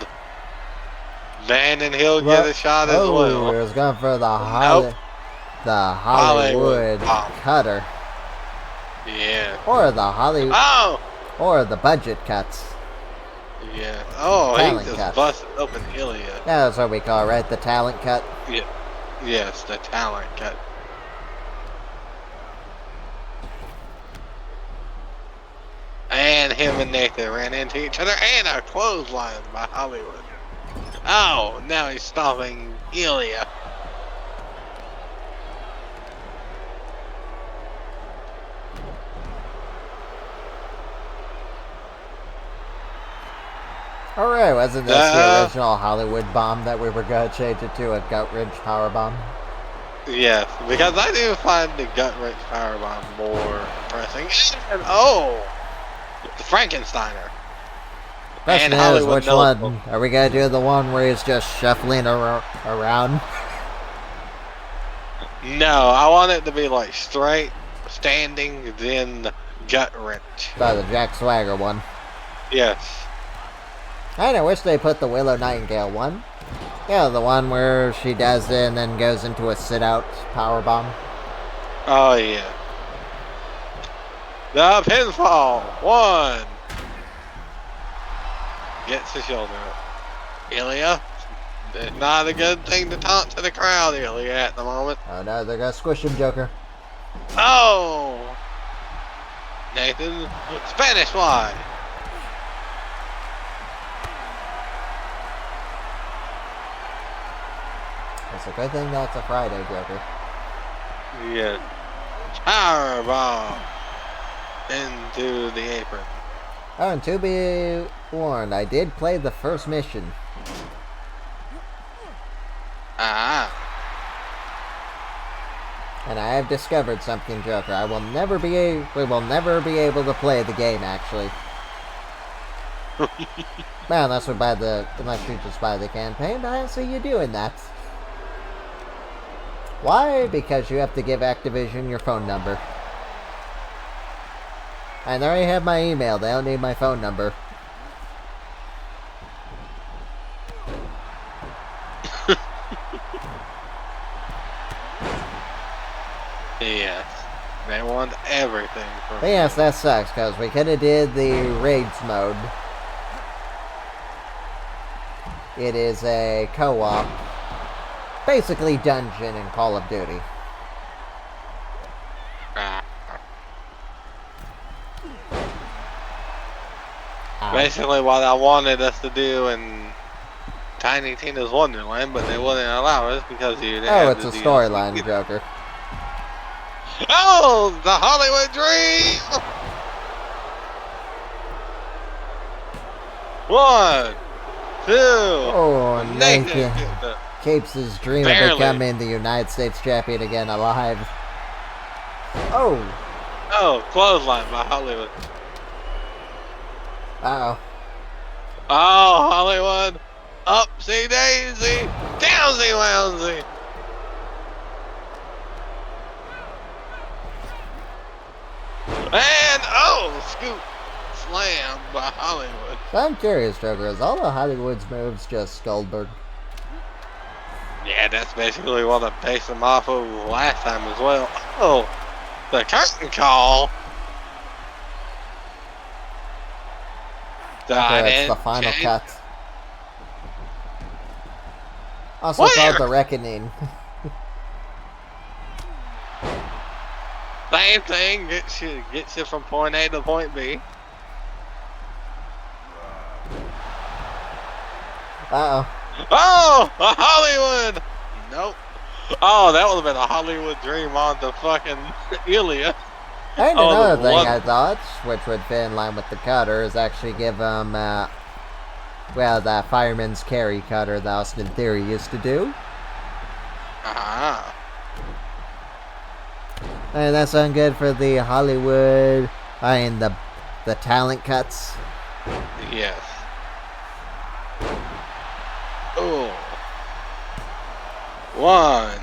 Van and he'll get a shot as well. He was going for the Nope. the Hollywood Hollywood. cutter. Yeah. Or the Hollywood... Oh! Or the budget cuts. Yeah. Oh, Talent he just cut. busted open Ilja. Yeah, that's what we call it, right? The talent cut. Yeah. Yes, the talent cut. And him and Nathan ran into each other and are clotheslined by Hollywood. Oh, now he's stopping Ilja. Alright, wasn't this the original Hollywood bomb that we were going to change it to a gut-wrench power bomb? Yes, because I do find the gut-wrench powerbomb more impressing. And, oh! The Frankensteiner. Question And is, Hollywood which knows one? Are we going to do the one where he's just shuffling around? No, I want it to be like straight, standing, then gut-wrench. By the Jack Swagger one. Yes. And I wish they put the Willow Nightingale one. Yeah, the one where she does it and then goes into a sit-out powerbomb. Oh, yeah. The pinfall. 1. Gets the shoulder up. Ilja. It's not a good thing to taunt to the crowd, Ilja, at the moment. Oh no, they're gonna squish him, Joker. Oh! Nathan. Spanish fly. It's a good thing that's a Friday, Joker. Yeah. Powerbomb. Into the apron. Oh, and to be warned, I did play the first mission. Ah. And I have discovered something, Joker. We will never be able to play the game, actually. Well, unless you just buy the campaign, but I don't see you doing that. Why? Because you have to give Activision your phone number. And they already have my email, they don't need my phone number. Yes. They want everything from But yes, you. that sucks, because we could have did the raids mode. It is a co-op. Basically dungeon in Call of Duty. Basically what I wanted us to do in Tiny Tina's Wonderland, but they wouldn't allow us because you didn't have It's the a DLC. storyline, Joker. Oh, the Hollywood Dream! 1, 2. Oh, Nathan Nathan. keeps his dream Barely. of becoming the United States champion again alive. Oh. Oh, clothesline by Hollywood. Uh-oh. Oh, Hollywood. Upsy daisy. Downsy lousy. And, scoop. Slam by Hollywood. So I'm curious, Joker, is all of Hollywood's moves just Goldberg? Yeah, that's basically what I based them off of last time as well. Oh, the curtain call. It's the final cut. Also Where? called the Reckoning. Same thing, gets you from point A to point B. Uh-oh. Oh, a Hollywood! Nope. Oh, that would have been a Hollywood dream on the fucking Ilja. And another thing I thought, which would fit in line with the cutter, is actually give him, that fireman's carry cutter that Austin Theory used to do. Ah. And that's sound good for the Hollywood, and the talent cuts. Yes. Oh. 1.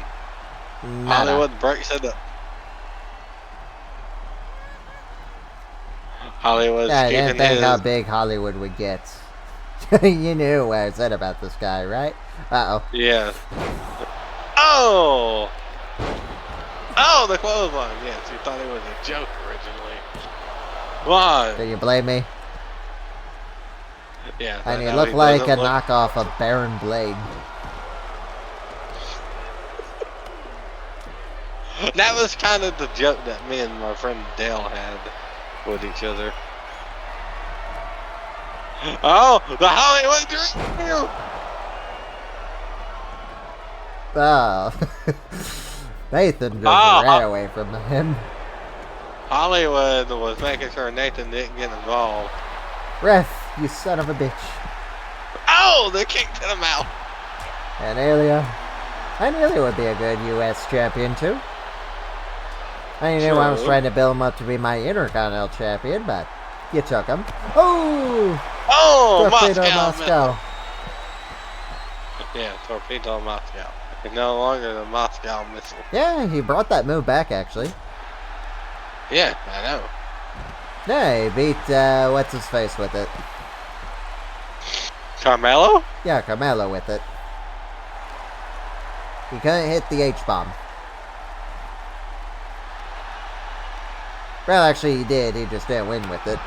Nada. Hollywood breaks it up. Hollywood's I didn't keeping think his... how big Hollywood would get. You knew what I said about this guy, right? Uh-oh. Yes. Oh! Oh, the clothesline. Yes, you thought it was a joke originally. 1. Do you blame me? Yeah. And he looked like a knockoff of Baron Blade. That was kind of the joke that me and my friend Dale had with each other. Oh, the Hollywood Dream! Oh. Nathan just ran away from him. Hollywood was making sure Nathan didn't get involved. Ref, you son of a bitch. Oh, they kicked him out. And Ilja. And Ilja would be a good U.S. champion, too. I knew I was trying to build him up to be my Intercontinental champion, but you took him. Oh! Torpedo Moscow. Yeah, Torpedo Moscow. It's no longer the Moscow missile. Yeah, he brought that move back, actually. Yeah, I know. Yeah, he beat, what's-his-face with it. Carmelo? Yeah, Carmelo with it. He couldn't hit the H-bomb. Well, actually, he did. He just didn't win with it.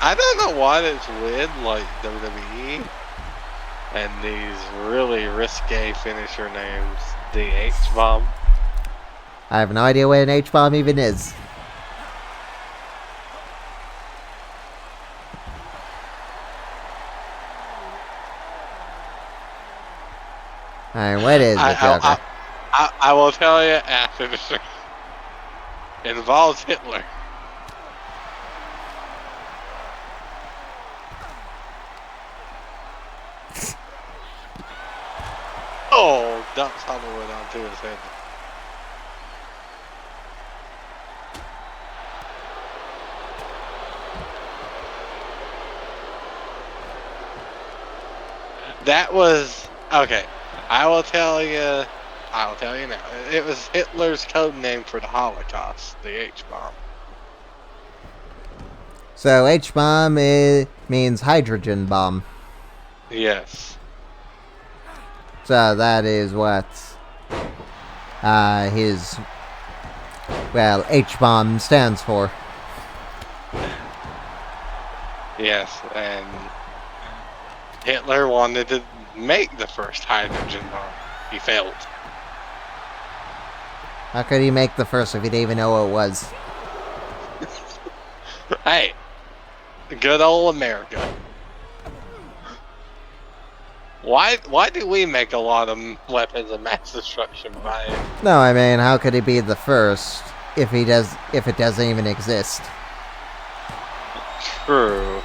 I don't know why it's with, like, WWE and these really risque finisher names. The H-bomb. I have no idea what an H-bomb even is. Alright, what is it, Joker? I will tell you after the stream. Involves Hitler. Oh, dumps Hollywood onto his head. That was okay. I'll tell you now. It was Hitler's code name for the Holocaust, the H-bomb. So H-bomb means hydrogen bomb. Yes. So that is what? his, well, H-bomb stands for. Yes, and Hitler wanted to make the first hydrogen bomb. He failed. How could he make the first if he didn't even know what it was? Hey, good old America. Why do we make a lot of weapons of mass destruction, Brian? No, I mean, how could he be the first if it doesn't even exist? True.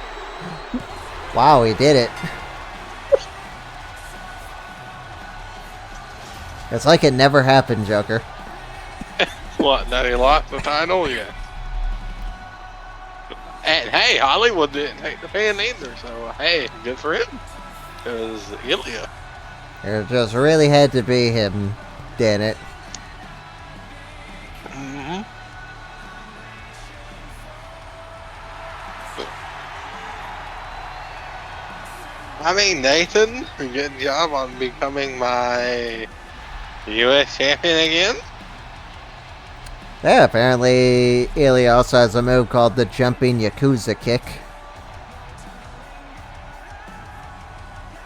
Wow, he did it. It's like it never happened, Joker. What, that he lost the title? Yeah. And hey, Hollywood didn't take the pin either, so hey, good for him. It was Ilja. It just really had to be him, didn't it? Mm-hmm. I mean, Nathan, good job on becoming my U.S. champion again. Yeah, apparently Ilya also has a move called the Jumping Yakuza Kick.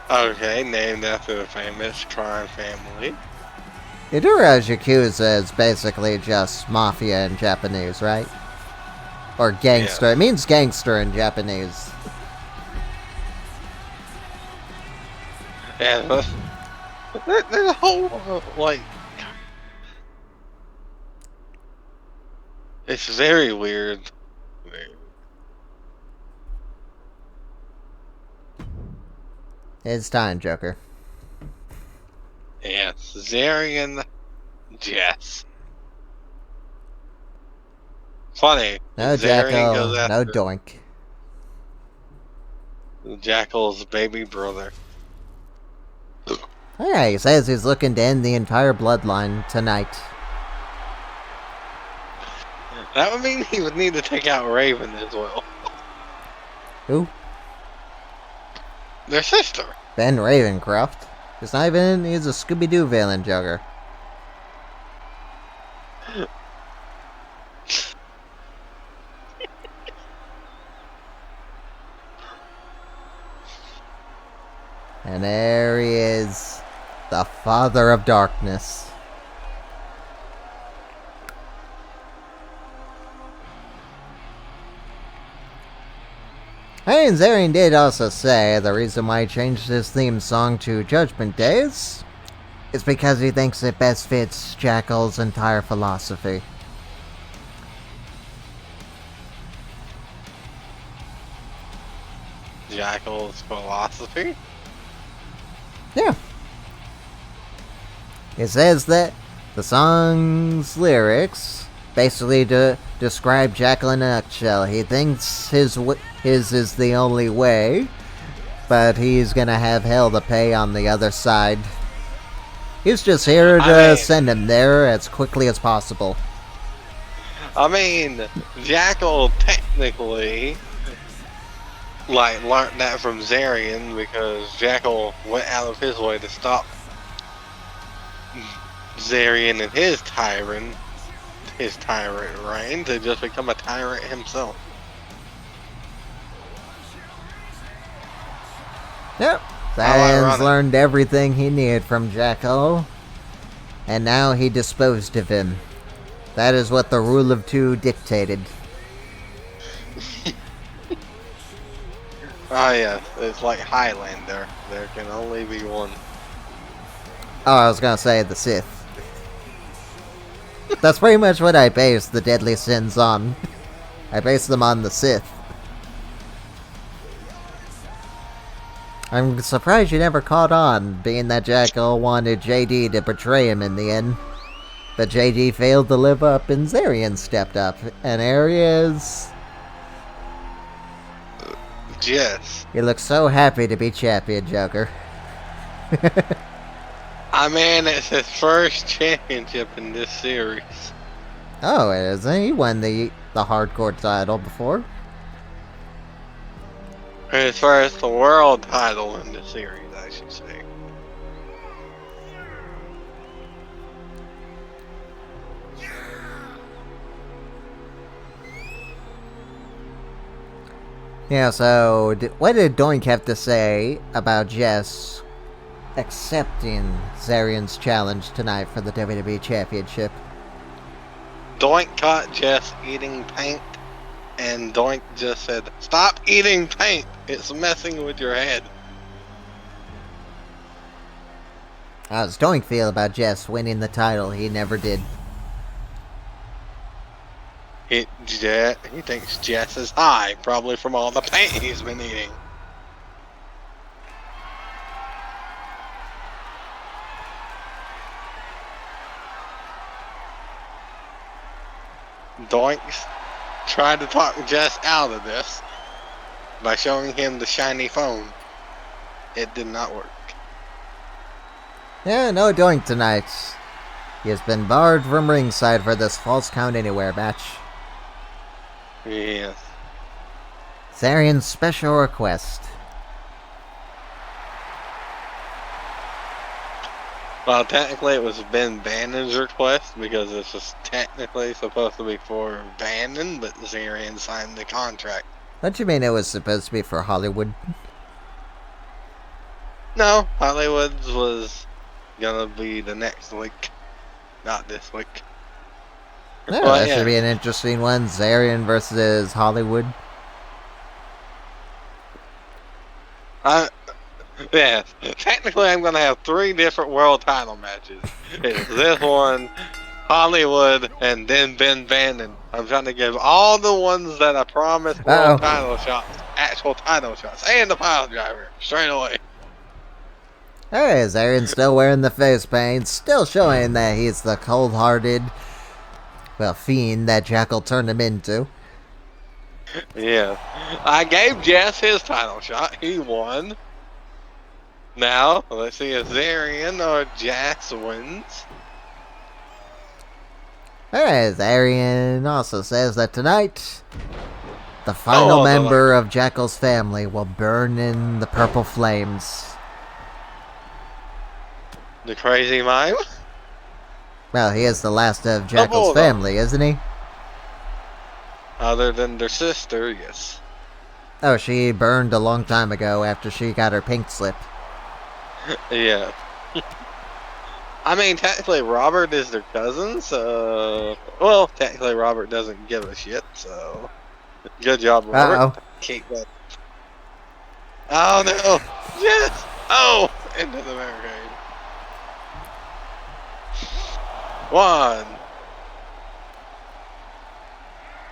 Okay, named after the famous crime family. You do realize Yakuza is basically just mafia in Japanese, right? Or gangster. Yeah. It means gangster in Japanese. Yeah, there's a whole, like... It's very weird. It's time, Joker. Yes, Xarion, yes. Funny. No Xarion Jackal, goes no after Doink. Jackal's baby brother. Yeah, he says he's looking to end the entire bloodline tonight. That would mean he would need to take out Raven as well. Who? Their sister. Ben Ravencroft. He's not even, he's a Scooby-Doo villain, Joker. And there he is, the Father of Darkness. And Xarion did also say the reason why he changed his theme song to Judgment Days is because he thinks it best fits Jackal's entire philosophy. Jackal's philosophy? Yeah. It says that the song's lyrics basically describe Jackal in a nutshell. He thinks his is the only way, but he's gonna have hell to pay on the other side. He's just here to send him there as quickly as possible. I mean, Jackal technically, like, learned that from Xarion because Jackal went out of his way to stop Xarion and his tyrant reign to just become a tyrant himself. Yep. Xarion's learned everything he needed from Jackal, and now he disposed of him. That is what the rule of two dictated. Oh yeah, it's like Highlander. There can only be one. Oh, I was gonna say the Sith. That's pretty much what I base the deadly sins on. I base them on the Sith. I'm surprised you never caught on, being that Jackal wanted JD to betray him in the end. But JD failed to live up and Xarion stepped up. And there he is. Yes. You look so happy to be champion, Joker. I mean, it's his first championship in this series. Oh, it is. He won the hardcore title before. His first world title in the series, I should say. Yeah, so what did Doink have to say about Jess accepting Xarion's challenge tonight for the WWE Championship? Doink caught Jess eating paint, and Doink just said, "Stop eating paint! It's messing with your head." How does Doink feel about Jess winning the title? He never did. He thinks Jess is high, probably from all the paint he's been eating. Doink's tried to talk Jess out of this by showing him the shiny phone. It did not work. Yeah, no Doink tonight. He has been barred from ringside for this False Count Anywhere match. Yes. Xarion's special request. Well, technically it was Ben Bannon's request because this was technically supposed to be for Bannon, but Xarion signed the contract. What do you mean it was supposed to be for Hollywood? No, Hollywood's was gonna be the next week, not this week. Yeah, Well, that yeah. should be an interesting one. Xarion versus Hollywood. Yeah, technically I'm going to have 3 different world title matches. It's this one, Hollywood, and then Ben Bannon. I'm trying to give all the ones that I promised world title shots, actual title shots, and the pile driver, straight away. Hey, Xarion's still wearing the face paint, still showing that he's the cold-hearted, well, fiend that Jackal turned him into. Yeah. I gave Jess his title shot. He won. Now, let's see if Xarion or Jax wins. Alright, Xarion also says that tonight, the final member of Jackal's family will burn in the purple flames. The crazy mime? Well, he is the last of Jackal's family, isn't he? Other than their sister, yes. Oh, she burned a long time ago after she got her pink slip. Yeah. I mean, technically Robert is their cousin, so... Well, technically Robert doesn't give a shit, so... Good job, Robert. Uh-oh. Keep that. Oh, no! Yes! Oh! Into the barricade. 1.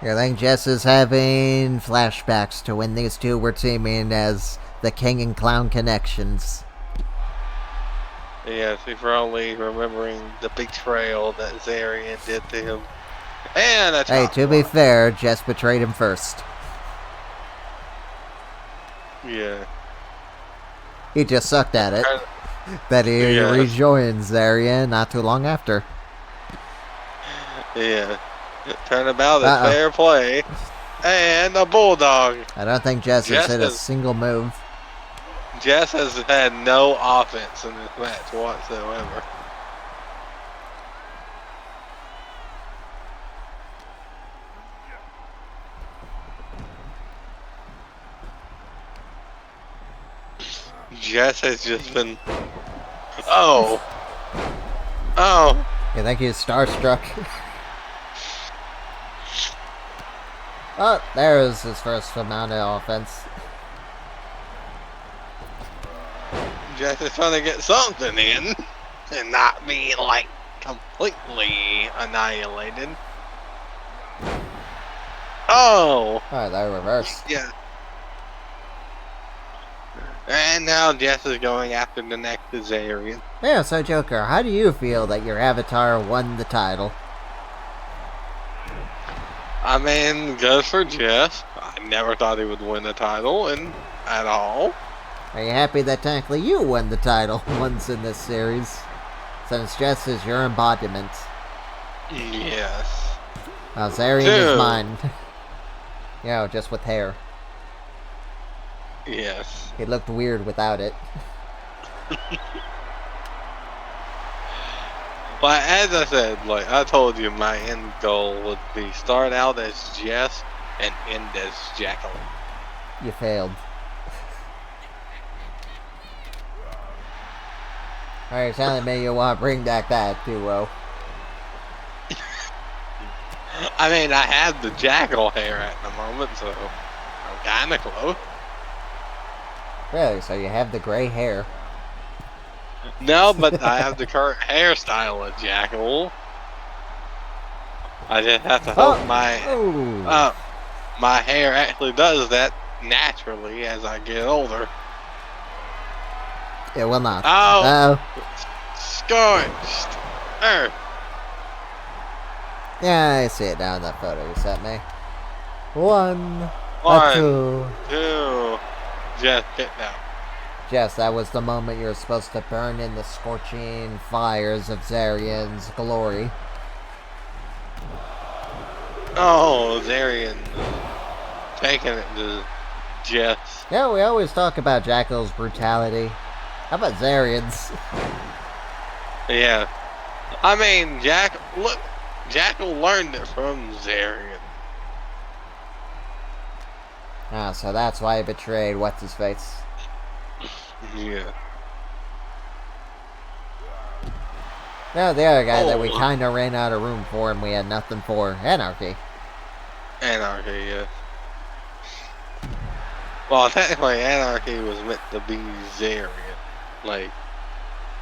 I think Jess is having flashbacks to when these two were teaming as the King and Clown Connections. Yes, if we're only remembering the betrayal that Xarion did to him. And a Hey, to be fair, Jess betrayed him first. Yeah. He just sucked at it. That he rejoined Xarion not too long after. Yeah. Turnabout is fair play. And a bulldog. I don't think Jess has hit a single move. Jess has had no offense in this match whatsoever. Jess has just been... Oh! Oh! You think he's starstruck? Oh, there's his first amount of offense. Jess is trying to get something in and not be like completely annihilated. Oh! Alright, that reversed. Yeah. And now Jess is going after the next Xarion. Yeah, so Joker, how do you feel that your avatar won the title? I mean, good for Jess. I never thought he would win the title at all. Are you happy that technically you won the title once in this series? Since Jess is your embodiment. Yes. Xarion is mine. You know, just with hair. Yes. It looked weird without it. Well, as I said, like I told you, my end goal would be start out as Jess and end as Jacqueline. You failed. Are you telling me you want to bring back that duo? I mean, I have the jackal hair at the moment, so I'm kind of close. Really? So you have the gray hair? No, but I have the current hairstyle of jackal. I just have to hope my hair actually does that naturally as I get older. It will not. Oh! Scorched earth. Yeah, I see it now in that photo you sent me. One, two. two. Just get down. Yes, that was the moment you were supposed to burn in the scorching fires of Xarion's glory. Oh, Xarion taking it to Jess. Yeah, we always talk about Jackal's brutality. How about Xarion's? Yeah. I mean, Jackal learned it from Xarion. Ah, so that's why he betrayed What's-His-Face. Yeah. No, the other guy that we kind of ran out of room for and we had nothing for. Anarchy. Anarchy, yeah. Well, technically, Anarchy was meant to be Xarion. Like,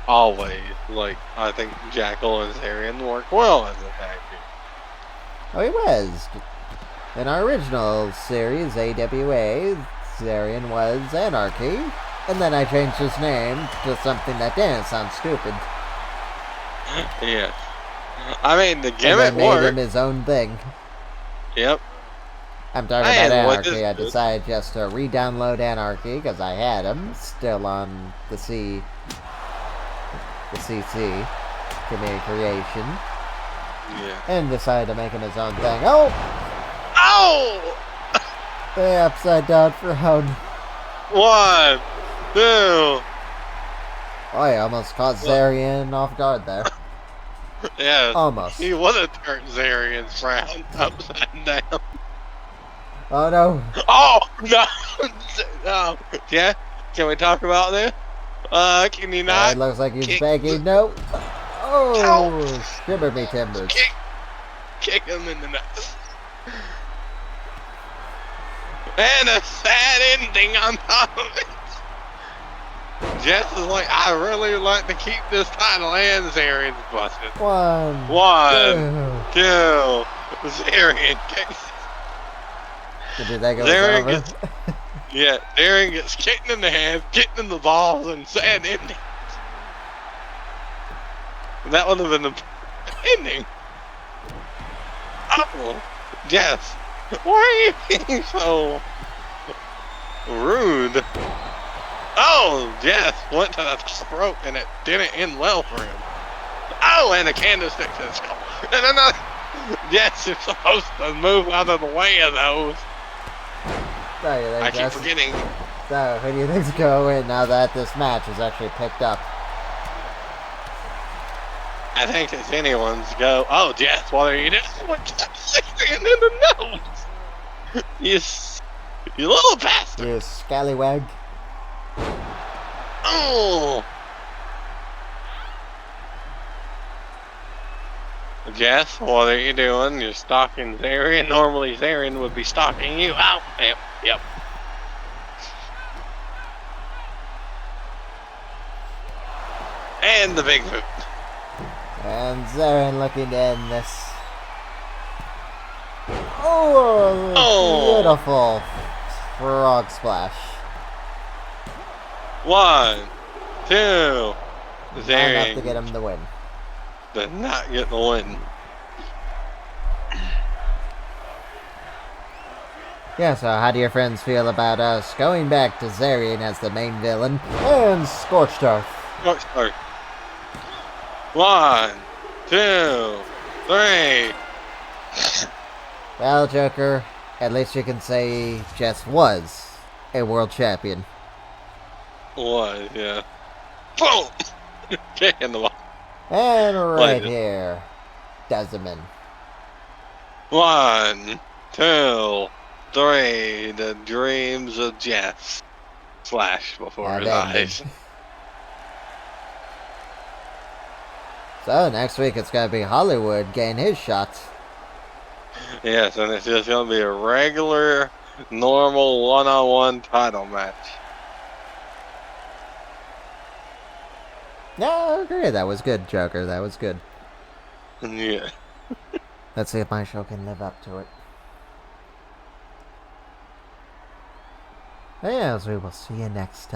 always. Like, I think Jackal and Xarion work well as a tag team. Oh, he was. In our original series, AWA, Xarion was Anarchy. And then I changed his name to something that didn't sound stupid. Yeah. I mean, the and gimmick then made worked. him his own thing. Yep. I'm talking about Anarchy. I decided just to re-download Anarchy because I had him still on the CC Community Creation. Yeah. And decided to make him his own thing. Oh! Oh! The upside down throne. 1, 2. Oh, I almost caught Xarion off guard there. Yeah. Almost. He would have turned Xarion's frown upside down. Oh no. Oh no! No. Yeah? Can we talk about this? Can you not? It looks like he's begging. No. Oh! Shiver me timbers. Kick him in the nuts. And a sad ending on top of it. Jess is like, I really like to keep this title, and Xarion's busted. 1, 2. Xarion kicks. Did you think it was over? Yeah, Xarion gets kicked in the head, kicked in the balls, and sad ending. And that would have been the ending. Oh, Jess, why are you being so rude? Oh, Jess went to the throat and it didn't end well for him. Oh, and a candlestick to the skull. And another. Jess is supposed to move out of the way of those. I keep forgetting. So, who do you think's going now that this match has actually picked up? I think it's anyone's go. Oh, Jess, what are you doing? In the nose. You little bastard. You scallywag. Oh! Jess, what are you doing? You're stalking Xarion. Normally Xarion would be stalking you. Ow! Yep. And the big boot. And Xarion looking to end this. Oh! Beautiful frog splash. 1, 2. Xarion. Enough to get him the win. Did not get the win. Yeah, so how do your friends feel about us going back to Xarion as the main villain and Scorched Earth? Scorched Earth. 1, 2, 3. Well, Joker, at least you can say Jess was a world champion. Was, yeah. Boom! Kick in the wall. And right here, Desmond. 1, 2, 3, the dreams of Jess flash before Have his ended. eyes. So next week it's gonna be Hollywood getting his shots. Yes, and it's just going to be a regular, normal one-on-one title match. Yeah, I agree. That was good, Joker. That was good. Yeah. Let's see if my show can live up to it. Yes, we will see you next time.